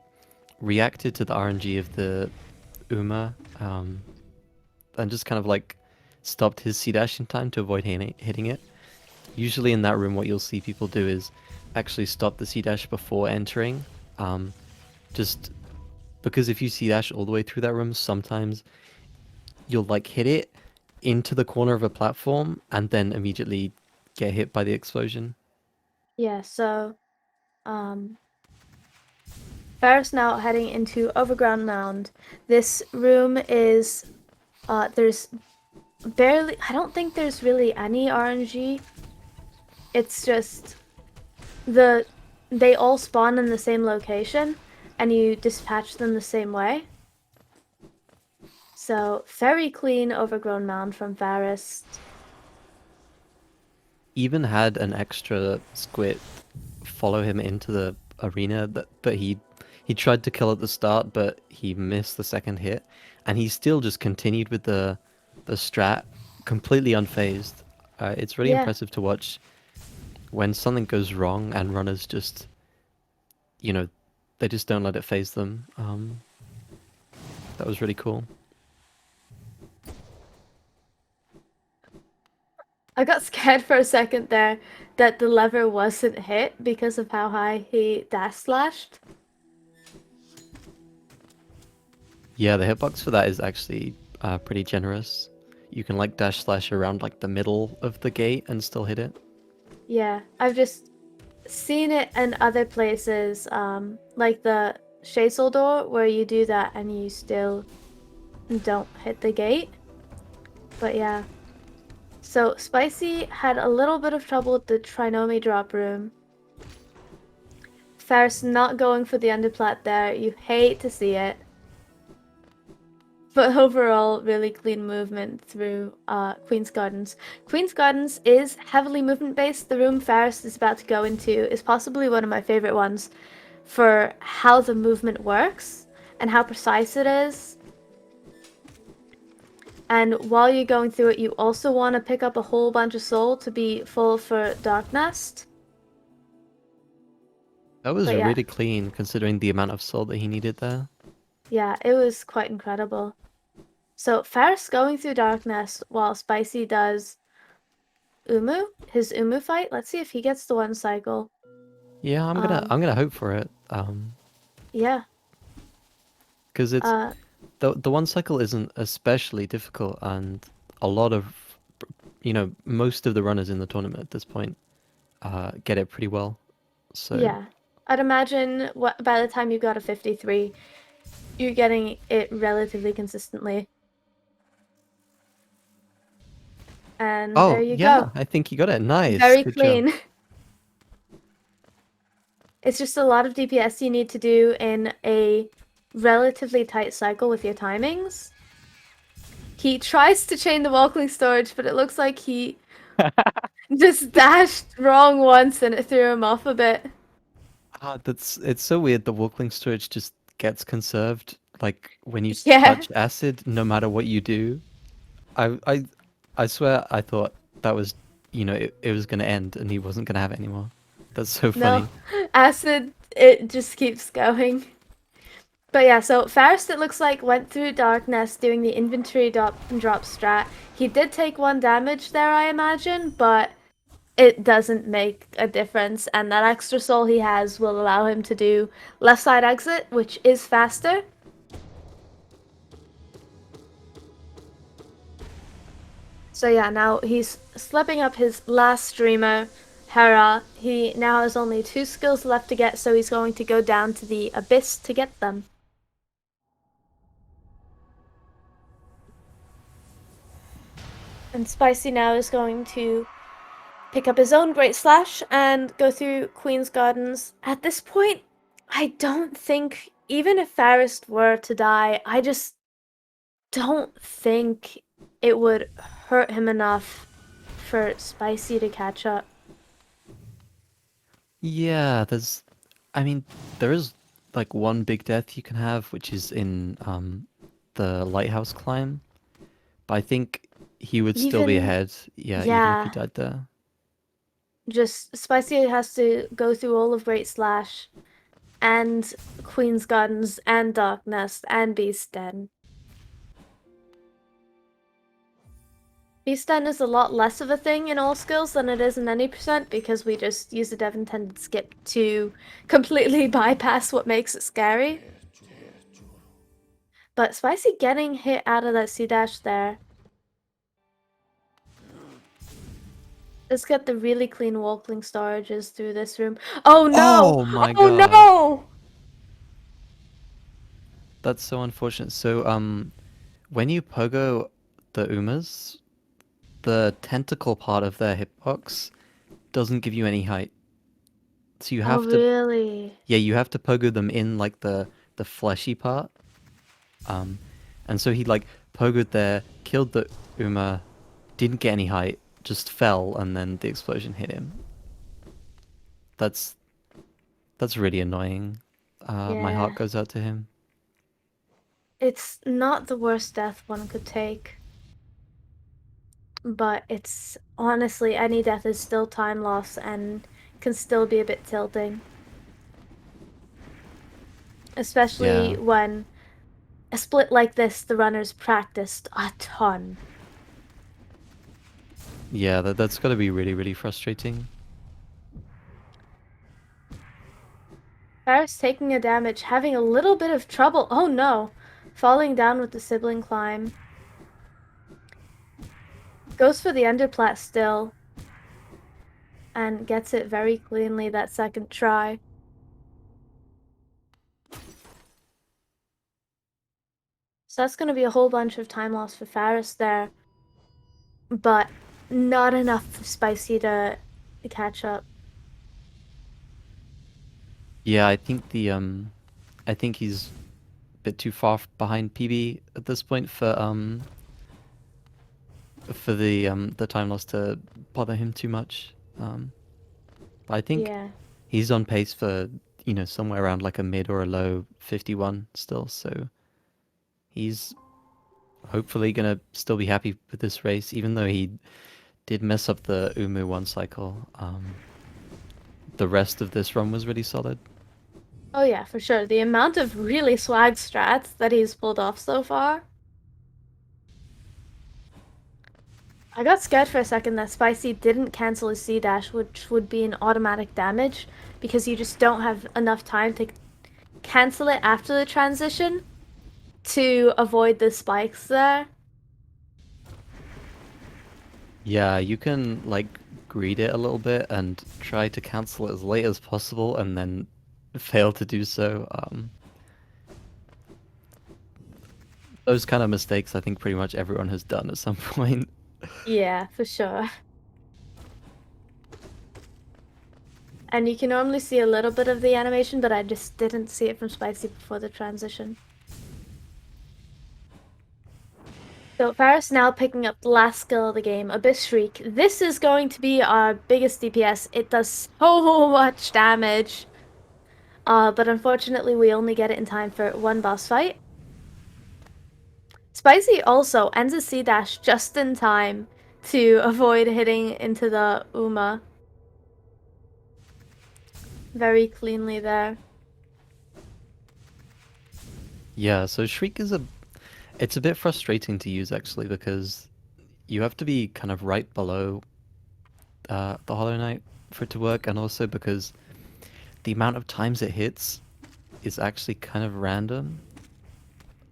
Speaker 1: reacted to the RNG of the Uma, and just kind of like stopped his C dash in time to avoid hitting it. Usually in that room, what you'll see people do is actually stop the C dash before entering. Just because if you C dash all the way through that room, sometimes you'll like hit it into the corner of a platform and then immediately get hit by the explosion.
Speaker 2: Yeah, so um Pharest now heading into Overground Mound. This room is there's barely, I don't think there's really any RNG. It's just the they all spawn in the same location and you dispatch them the same way. So very clean overgrown mound from Pharest.
Speaker 1: Even had an extra squid follow him into the arena, but he tried to kill at the start, but he missed the second hit, and he still just continued with the strat, completely unfazed. It's really
Speaker 2: Yeah,
Speaker 1: impressive to watch when something goes wrong and runners just, you know, they just don't let it phase them. That was really cool.
Speaker 2: I got scared for a second there that the lever wasn't hit because of how high he dash slashed.
Speaker 1: Yeah, the hitbox for that is actually pretty generous. You can like dash slash around like the middle of the gate and still hit it.
Speaker 2: Yeah, I've just seen it in other places, like the Chassel door where you do that and you still don't hit the gate. But yeah. So Spicy had a little bit of trouble with the Trinomi drop room. Ferris not going for the underplat there. You hate to see it. But overall, really clean movement through Queen's Gardens. Queen's Gardens is heavily movement based. The room Ferris is about to go into is possibly one of my favorite ones for how the movement works and how precise it is. And while you're going through it, you also want to pick up a whole bunch of soul to be full for Dark Nest.
Speaker 1: That was
Speaker 2: But yeah,
Speaker 1: really clean considering the amount of soul that he needed there.
Speaker 2: yeah, it was quite incredible. So Ferris going through Dark Nest while Spicy does his Umu fight. Let's see if he gets the one cycle.
Speaker 1: Yeah,
Speaker 2: Um,
Speaker 1: I'm gonna hope for it.
Speaker 2: yeah.
Speaker 1: Because it's
Speaker 2: Uh,
Speaker 1: the one cycle isn't especially difficult, and a lot of most of the runners in the tournament at this point get it pretty well. So
Speaker 2: yeah. I'd imagine by the time you got a 53, you're getting it relatively consistently. And there
Speaker 1: oh
Speaker 2: you
Speaker 1: yeah,
Speaker 2: go.
Speaker 1: I think you got it. Nice,
Speaker 2: Very
Speaker 1: good job.
Speaker 2: clean. It's just a lot of DPS you need to do in a relatively tight cycle with your timings. He tries to chain the walkling storage, but it looks like he just dashed wrong once and it threw him off a bit.
Speaker 1: That's it's so weird. The Walkling storage just gets conserved. Like when you
Speaker 2: Yeah,
Speaker 1: touch acid, no matter what you do. I I I swear I thought that was it was gonna end and he wasn't gonna have it anymore. That's so
Speaker 2: no.
Speaker 1: funny.
Speaker 2: Acid, it just keeps going. But yeah, so Pharest, it looks like, went through Darkness doing the inventory drop strat. He did take 1 damage there, I imagine, but it doesn't make a difference, and that extra soul he has will allow him to do left side exit, which is faster. So yeah, now he's slipping up his last streamer, Hera. He now has only 2 skills left to get, so he's going to go down to the Abyss to get them. And Spicy now is going to pick up his own Great Slash and go through Queen's Gardens. At this point, I don't think, even if Pharest were to die, I just don't think it would hurt him enough for Spicy to catch up.
Speaker 1: Yeah, I mean, there is like one big death you can have, which is in the lighthouse climb. But I think he would still be
Speaker 2: Even,
Speaker 1: ahead. Yeah, even if he
Speaker 2: yeah,
Speaker 1: died there.
Speaker 2: just Spicy has to go through all of Great Slash and Queen's Gardens and Dark Nest and Beast Den. Beast Den is a lot less of a thing in all skills than it is in any percent because we just use a dev intended skip to completely bypass what makes it scary. But Spicy getting hit out of that C-dash there. Let's get the really clean walkling storages through this room. Oh no!
Speaker 1: Oh my
Speaker 2: Oh
Speaker 1: god.
Speaker 2: no!
Speaker 1: That's so unfortunate. So, when you pogo the Umas, the tentacle part of their hitbox doesn't give you any height. So you
Speaker 2: Oh
Speaker 1: have to,
Speaker 2: really?
Speaker 1: yeah, you have to pogo them in like the fleshy part. Um, and so he like pogoed there, killed the Uma, didn't get any height, just fell, and then the explosion hit him. That's that's really annoying. My heart
Speaker 2: Yeah.
Speaker 1: goes out to him.
Speaker 2: It's not the worst death one could take. But it's honestly, any death is still time loss and can still be a bit tilting. Especially
Speaker 1: Yeah,
Speaker 2: when a split like this, the runners practiced a ton.
Speaker 1: yeah, that's got to be really, really frustrating.
Speaker 2: Pharest taking a damage, having a little bit of trouble. Oh no! Falling down with the sibling climb. Goes for the underplat still. And gets it very cleanly that second try. So that's going to be a whole bunch of time loss for Pharest there. But not enough for Spicy to catch up.
Speaker 1: Yeah, I think he's a bit too far behind PB at this point for the time loss to bother him too much. But I think
Speaker 2: Yeah.
Speaker 1: he's on pace for, you know, somewhere around like a mid or a low 51 still, so he's hopefully gonna still be happy with this race, even though he did mess up the Umu one cycle. The rest of this run was really solid.
Speaker 2: Oh yeah, for sure. The amount of really swag strats that he's pulled off so far. I got scared for a second that Spicy didn't cancel his C dash, which would be an automatic damage, because you just don't have enough time to cancel it after the transition to avoid the spikes there.
Speaker 1: Yeah, you can like greed it a little bit and try to cancel it as late as possible and then fail to do so. Those kind of mistakes I think pretty much everyone has done at some point.
Speaker 2: Yeah, for sure. And you can normally see a little bit of the animation, but I just didn't see it from Spicy before the transition. So Pharest now picking up the last skill of the game, Abyss Shriek. This is going to be our biggest DPS. It does so much damage. But unfortunately we only get it in time for one boss fight. Spicy also ends a C-dash just in time to avoid hitting into the Uma. Very cleanly there.
Speaker 1: Yeah, so Shriek is it's a bit frustrating to use actually because you have to be kind of right below the Hollow Knight for it to work, and also because the amount of times it hits is actually kind of random.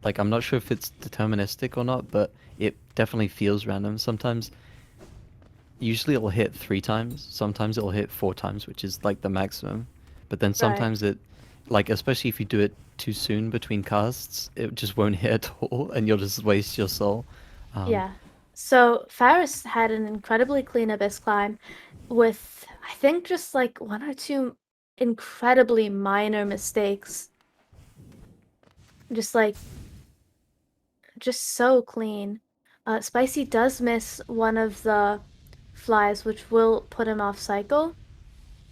Speaker 1: Like, I'm not sure if it's deterministic or not, but it definitely feels random. Sometimes, usually it'll hit 3 times, sometimes it'll hit 4 times, which is like the maximum. But then
Speaker 2: Right.
Speaker 1: sometimes it, like, especially if you do it too soon between casts, it just won't hit at all, and you'll just waste your soul. Um,
Speaker 2: Yeah. So Pharest had an incredibly clean Abyss climb with, I think, just like one or two incredibly minor mistakes. Just like, just so clean. Spicy does miss one of the flies, which will put him off cycle.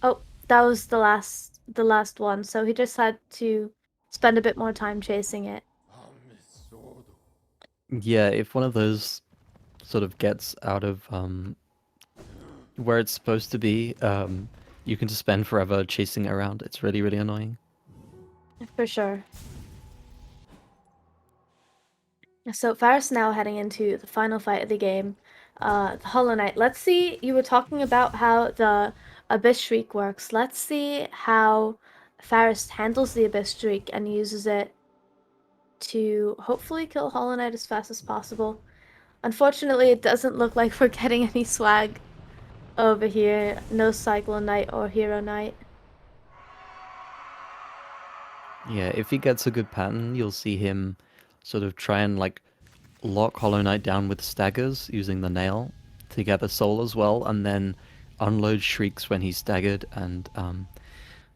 Speaker 2: Oh, that was the last one, so he just had to spend a bit more time chasing it.
Speaker 1: yeah, if one of those sort of gets out of where it's supposed to be, you can just spend forever chasing it around. It's really, really annoying.
Speaker 2: For sure. So Faris now heading into the final fight of the game, the Hollow Knight. Let's see, you were talking about how the Abyss Shriek works. Let's see how Faris handles the Abyss Shriek and uses it to hopefully kill Hollow Knight as fast as possible. Unfortunately, it doesn't look like we're getting any swag over here. No Cyclone Knight or Hero Knight.
Speaker 1: Yeah, if he gets a good pattern, you'll see him sort of try and like lock Hollow Knight down with staggers using the nail to gather soul as well, and then unload shrieks when he's staggered, and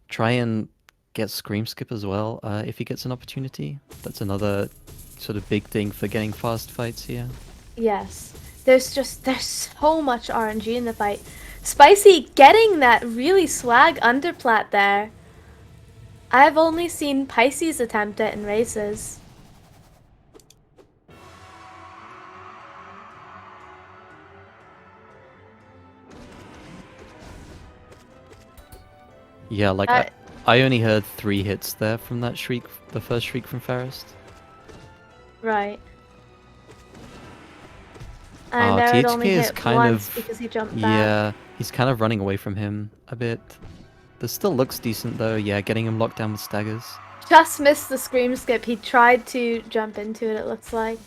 Speaker 1: try and get Scream Skip as well if he gets an opportunity. That's another sort of big thing for getting fast fights here.
Speaker 2: Yes. There's so much RNG in the fight. Spicy getting that really swag underplat there. I've only seen Pisces attempt it in races.
Speaker 1: Yeah, like I only heard 3 hits there from that shriek, the first shriek from Pharest.
Speaker 2: Right. And there it only
Speaker 1: THK is
Speaker 2: hit
Speaker 1: kind
Speaker 2: once
Speaker 1: of,
Speaker 2: because he jumped back.
Speaker 1: yeah, he's kind of running away from him a bit. This still looks decent though, yeah, getting him locked down with staggers.
Speaker 2: Just missed the Scream Skip. He tried to jump into it looks like.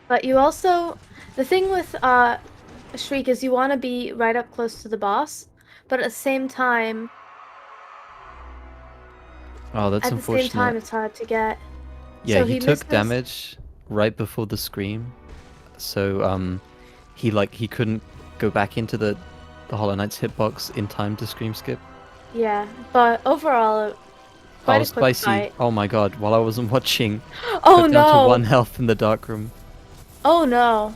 Speaker 2: But you also, the thing with Shriek is you want to be right up close to the boss, but at the same time,
Speaker 1: Oh, that's unfortunate.
Speaker 2: it's hard to get.
Speaker 1: Yeah,
Speaker 2: So
Speaker 1: he
Speaker 2: he
Speaker 1: took
Speaker 2: misses.
Speaker 1: damage right before the scream, so he couldn't go back into the Hollow Knight's hitbox in time to scream skip.
Speaker 2: Yeah, but overall, quite a quick
Speaker 1: Spicy!
Speaker 2: fight.
Speaker 1: Oh my god! While I wasn't watching,
Speaker 2: Oh
Speaker 1: got down to
Speaker 2: no!
Speaker 1: 1 health in the dark room.
Speaker 2: Oh no!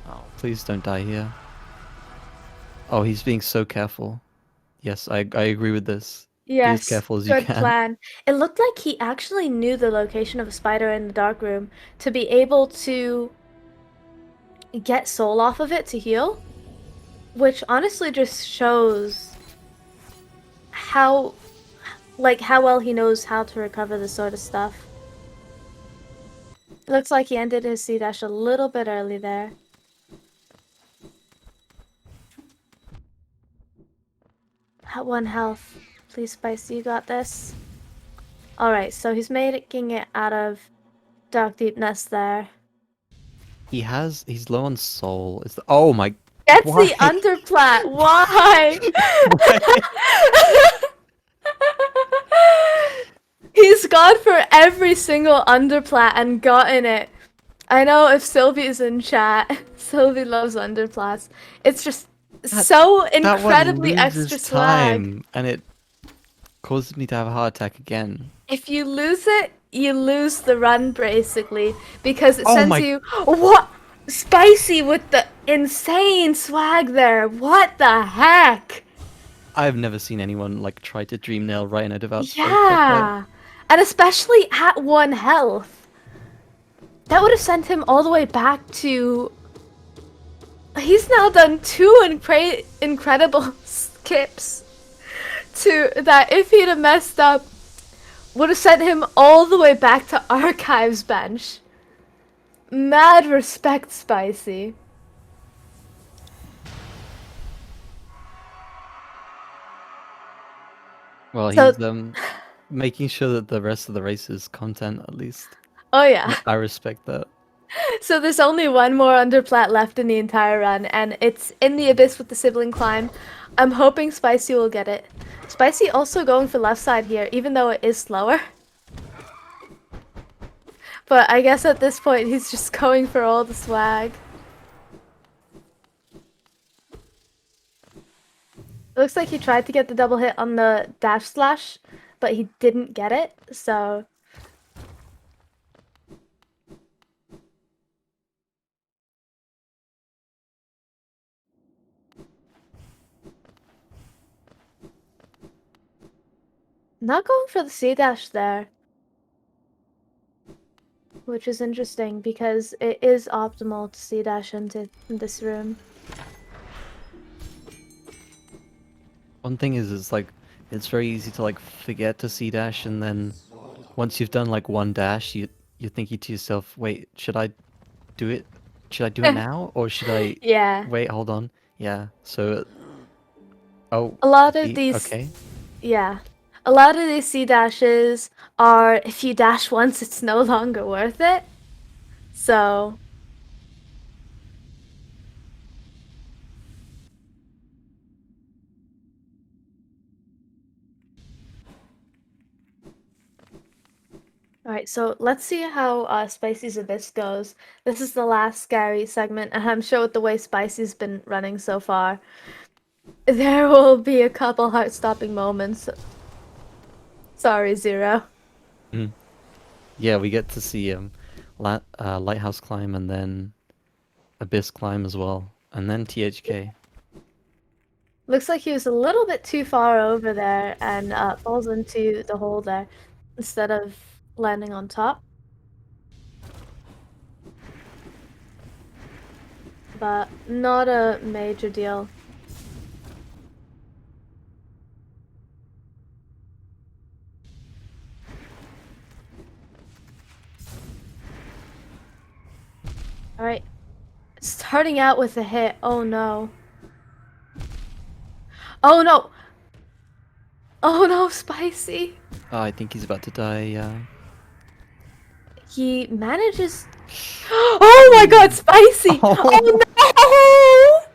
Speaker 1: Oh, please don't die here. Oh, he's being so careful. Yes, I agree with this. Be as
Speaker 2: Yes,
Speaker 1: careful as you
Speaker 2: good
Speaker 1: can.
Speaker 2: plan. It looked like he actually knew the location of a spider in the dark room to be able to get soul off of it to heal, which honestly just shows how well he knows how to recover this sort of stuff. It looks like he ended his C dash a little bit early there. At 1 health. Please, Spicy, you got this. Alright, so he's making it out of Dark Deepness there.
Speaker 1: He's low on soul. Oh my...
Speaker 2: That's
Speaker 1: Why?
Speaker 2: the underplat! Why?
Speaker 1: Why?
Speaker 2: He's gone for every single underplat and gotten it. I know if Sylvie's in chat, Sylvie loves underplats. It's just so incredibly extra swag.
Speaker 1: And it causes me to have a heart attack again.
Speaker 2: If you lose it, you lose the run basically because it
Speaker 1: Oh
Speaker 2: sends
Speaker 1: my...
Speaker 2: you what Spicy with the insane swag there. What the heck?
Speaker 1: I've never seen anyone like try to dream nail right in a devout space like
Speaker 2: Yeah, and especially at 1 health. That would have sent him all the way back to. He's now done 2 incredible skips to that. If he'd have messed up, would have sent him all the way back to Archives bench. Mad respect, Spicy.
Speaker 1: Well,
Speaker 2: So,
Speaker 1: he's making sure that the rest of the race is content at least.
Speaker 2: oh yeah.
Speaker 1: I respect that.
Speaker 2: So there's only 1 more underplat left in the entire run, and it's in the abyss with the sibling climb. I'm hoping Spicy will get it. Spicy also going for left side here, even though it is slower. But I guess at this point he's just going for all the swag. It looks like he tried to get the double hit on the dash slash, but he didn't get it, so... Not going for the C dash there. Which is interesting because it is optimal to C dash into this room.
Speaker 1: One thing is, it's very easy to like forget to C dash, and then once you've done like 1 dash, you're thinking to yourself, wait, should I do it? Should I do it now, or should I
Speaker 2: Yeah.
Speaker 1: wait? Hold on. Yeah. So, oh,
Speaker 2: A lot of these,
Speaker 1: okay.
Speaker 2: yeah. a lot of these C dashes are if you dash once, it's no longer worth it. So, alright, so let's see how Spicy's Abyss goes. This is the last scary segment, and I'm sure with the way Spicy's been running so far, there will be a couple heart-stopping moments. Sorry, Zero.
Speaker 1: Mm. Yeah, we get to see Lighthouse climb and then Abyss climb as well, and then THK.
Speaker 2: Looks like he was a little bit too far over there and falls into the hole there instead of landing on top. But not a major deal. Alright, starting out with a hit. Oh no. Oh no! Oh no, Spicy!
Speaker 1: Oh, I think he's about to die. Yeah.
Speaker 2: He manages. Oh my god, Spicy!
Speaker 1: Oh.
Speaker 2: Oh no!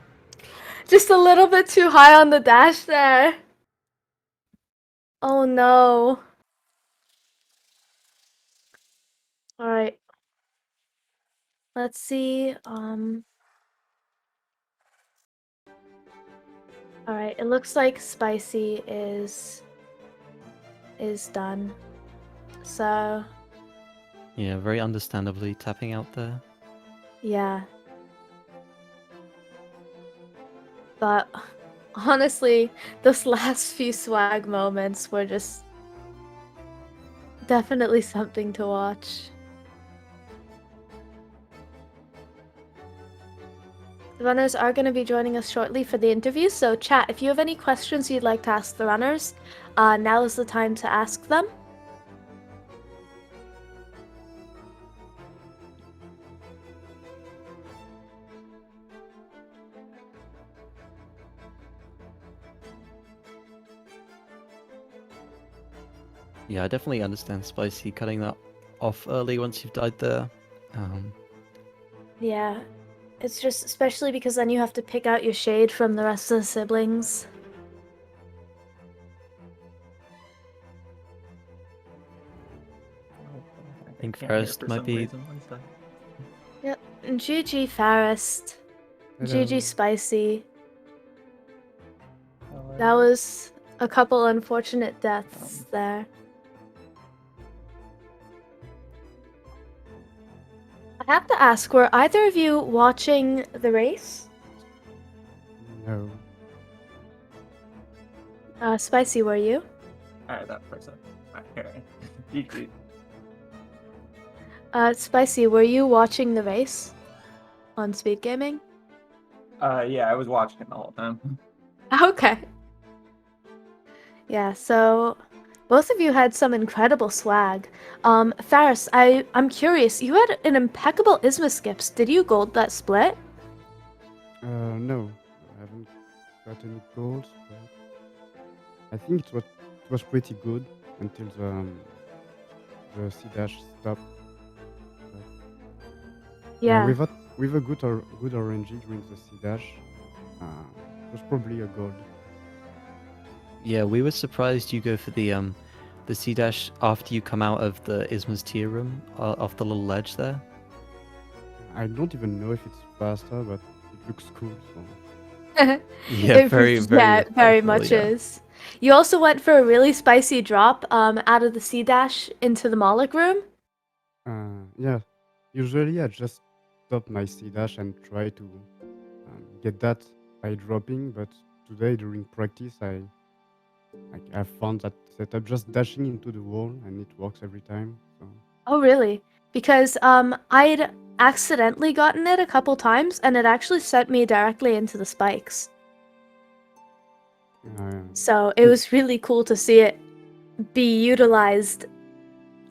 Speaker 2: Just a little bit too high on the dash there. Oh no. Alright. Let's see. Alright, it looks like Spicy is done. So,
Speaker 1: Yeah, very understandably tapping out there.
Speaker 2: yeah. But honestly, those last few swag moments were just definitely something to watch. The runners are going to be joining us shortly for the interview, so chat, if you have any questions you'd like to ask the runners, now is the time to ask them.
Speaker 1: Yeah, I definitely understand Spicy cutting that off early once you've died there.
Speaker 2: Yeah, it's just especially because then you have to pick out your shade from the rest of the siblings.
Speaker 1: I think
Speaker 3: Can't hear
Speaker 1: Pharest
Speaker 3: for
Speaker 1: might
Speaker 3: some
Speaker 1: be.
Speaker 3: reason. One sec.
Speaker 2: Yep, and GG Pharest.
Speaker 4: Hello.
Speaker 2: GG Spicy.
Speaker 3: Oh,
Speaker 2: That was a couple unfortunate deaths there. I have to ask, were either of you watching the race?
Speaker 4: No.
Speaker 2: Spicy, were you?
Speaker 3: Alright, that person. Alright. GG.
Speaker 2: Spicy, were you watching the race on Speed Gaming?
Speaker 3: Yeah, I was watching it the whole time.
Speaker 2: Okay. Yeah, so both of you had some incredible swag. Faris, I'm curious, you had an impeccable Isma skips. Did you gold that split?
Speaker 4: No. I haven't got any goals, but I think it was pretty good until the C dash stopped.
Speaker 2: Yeah.
Speaker 4: With a good RNG during the C dash, it was probably a gold.
Speaker 1: Yeah, we were surprised you go for the C dash after you come out of the Isma's tier room off the little ledge there.
Speaker 4: I don't even know if it's faster, but it looks cool. So
Speaker 1: Yeah, very
Speaker 2: yeah, very
Speaker 1: aesthetical,
Speaker 2: much
Speaker 1: yeah.
Speaker 2: is. You also went for a really spicy drop out of the C dash into the Moloch room.
Speaker 4: yeah, usually I just stop my C dash and try to get that by dropping, but today during practice I found that setup just dashing into the wall and it works every time. So
Speaker 2: Oh, really? Because I'd accidentally gotten it a couple times, and it actually sent me directly into the spikes. So it was really cool to see it be utilized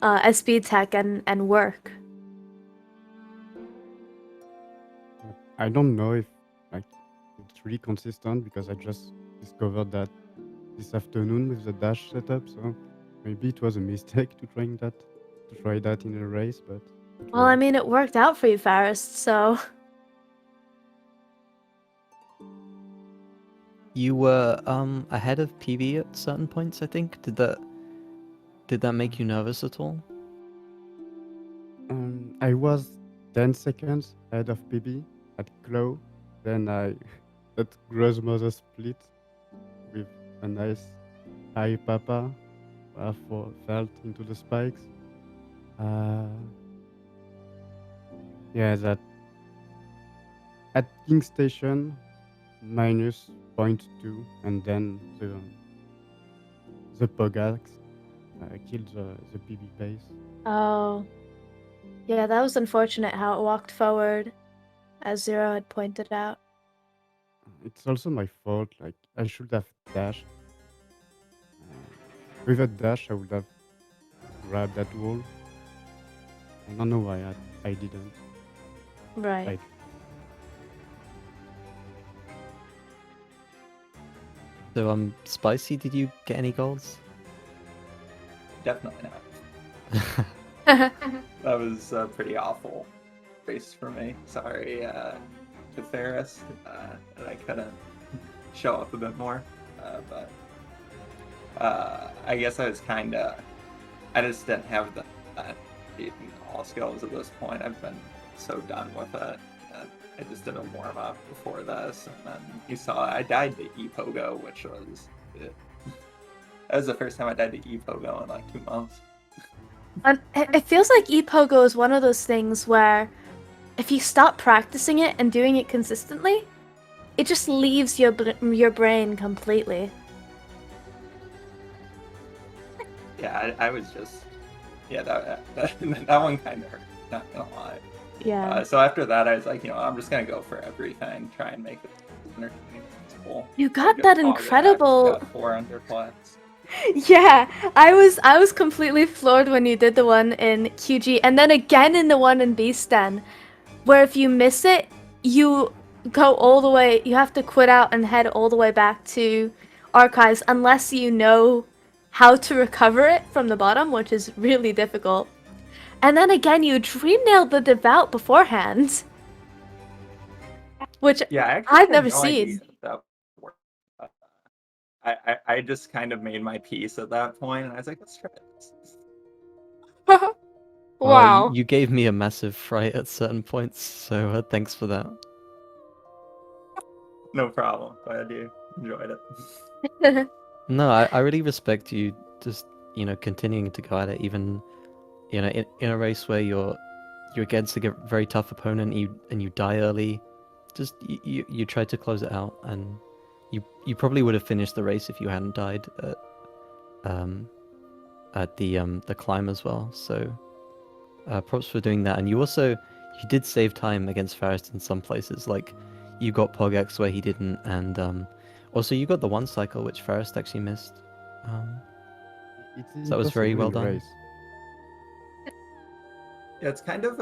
Speaker 2: as speed tech and work.
Speaker 4: I don't know if like it's really consistent because I just discovered that this afternoon with the dash setup. So maybe it was a mistake to try that in a race, but
Speaker 2: Well, I mean, it worked out for you, Pharest, so.
Speaker 1: You were ahead of PB at certain points, I think. Did that make you nervous at all?
Speaker 4: I was 10 seconds ahead of PB at Claw. Then I that grandmother split with a nice high papa felt into the spikes. Yeah, that at King Station minus -0.2, and then the Pogax killed the PB pace.
Speaker 2: Oh. Yeah, that was unfortunate how it walked forward, as Zero had pointed out.
Speaker 4: It's also my fault. Like I should have dashed. With a dash, I would have grabbed that wall. I don't know why I didn't.
Speaker 2: Right.
Speaker 4: I
Speaker 1: So Spicy, did you get any golds?
Speaker 3: Definitely not. That was a pretty awful race for me. Sorry to Pharest that I couldn't show up a bit more. But I guess I was I just didn't have the all skills at this point. I've been so done with it. I just did a warm up before this, and then you saw I died to ePogo, which was that was the first time I died to ePogo in like 2 months.
Speaker 2: And it feels like ePogo is one of those things where if you stop practicing it and doing it consistently, it just leaves your brain completely.
Speaker 3: Yeah, I was just that one kind of hurt. Not gonna lie.
Speaker 2: Yeah.
Speaker 3: So after that, I was like, I'm just gonna go for everything, try and make it as entertaining as possible.
Speaker 2: You got
Speaker 3: Good
Speaker 2: that
Speaker 3: Pogax,
Speaker 2: incredible.
Speaker 3: Got 4 underplots.
Speaker 2: Yeah, I was completely floored when you did the one in QG, and then again in the one in Beastan, where if you miss it, you go all the way. You have to quit out and head all the way back to archives, unless you know how to recover it from the bottom, which is really difficult. And then again, you dream nailed the devout beforehand, which
Speaker 3: Yeah, I actually
Speaker 2: I've
Speaker 3: had
Speaker 2: never
Speaker 3: no idea
Speaker 2: seen.
Speaker 3: that worked. I just kind of made my peace at that point, and I was like, let's try this.
Speaker 1: Well,
Speaker 2: Wow.
Speaker 1: you gave me a massive fright at certain points, so thanks for that.
Speaker 3: No problem. Glad you enjoyed it.
Speaker 1: No, I really respect you just, continuing to go at it, even, in a race where you're against a very tough opponent and you die early. Just you tried to close it out, and you probably would have finished the race if you hadn't died at the climb as well. So props for doing that. And you did save time against Pharest in some places, like you got Pogax where he didn't, and also you got the one cycle which Pharest actually missed.
Speaker 4: it's
Speaker 1: So that was very
Speaker 4: impossible
Speaker 1: well
Speaker 4: in
Speaker 1: done.
Speaker 4: race.
Speaker 3: Yeah, it's kind of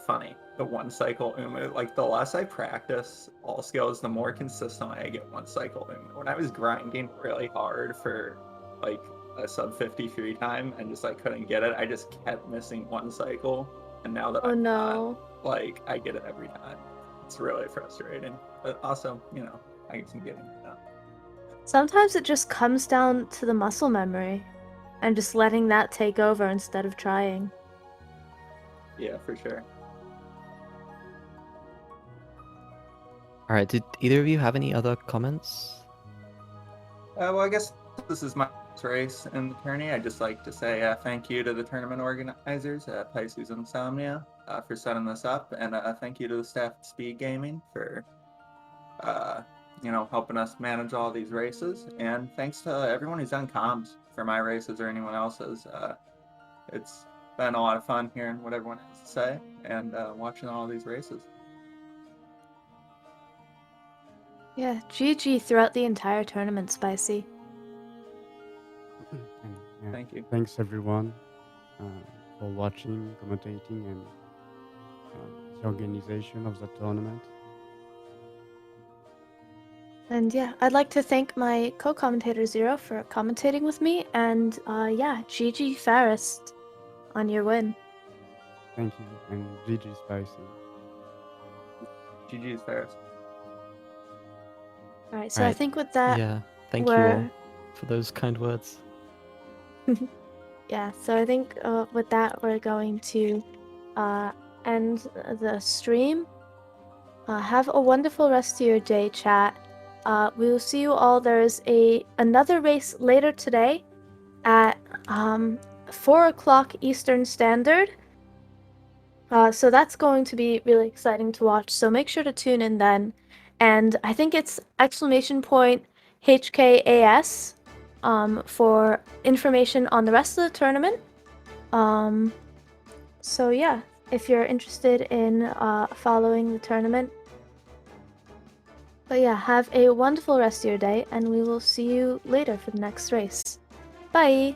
Speaker 3: funny, the one cycle Umu. Like, the less I practice all skills, the more consistently I get one cycle Umu. When I was grinding really hard for, like, a sub 53 time and just, like, couldn't get it, I just kept missing one cycle. And now that
Speaker 2: Oh
Speaker 3: I'm
Speaker 2: no.
Speaker 3: not, like, I get it every time. It's really frustrating. But also, I guess I'm getting it now.
Speaker 2: Sometimes it just comes down to the muscle memory and just letting that take over instead of trying.
Speaker 3: Yeah, for sure.
Speaker 1: All right, did either of you have any other comments?
Speaker 3: Well, I guess this is my first race in the tourney. I'd just like to say thank you to the tournament organizers, Pisces Insomnia, for setting this up, and thank you to the staff at Speed Gaming for, helping us manage all these races. And thanks to everyone who's done comms for my races or anyone else's. It's been a lot of fun hearing what everyone has to say and watching all these races.
Speaker 2: Yeah, GG throughout the entire tournament, Spicy.
Speaker 4: And yeah,
Speaker 3: Thank you.
Speaker 4: thanks everyone for watching, commentating, and the organization of the tournament.
Speaker 2: And yeah, I'd like to thank my co-commentator Zero for commentating with me, and yeah, GG Pharest on your win.
Speaker 4: Thank you, and GG Spicy.
Speaker 3: GG's Ferris.
Speaker 2: All right, so I
Speaker 1: Right.
Speaker 2: think with that,
Speaker 1: Yeah, thank you all for those kind words.
Speaker 2: yeah, so I think with that we're going to end the stream. Have a wonderful rest of your day, chat. We will see you all. There's another race later today at 4 o'clock Eastern Standard. So that's going to be really exciting to watch. So make sure to tune in then. And I think it's !HKAS for information on the rest of the tournament. So yeah, if you're interested in following the tournament. But yeah, have a wonderful rest of your day, and we will see you later for the next race. Bye!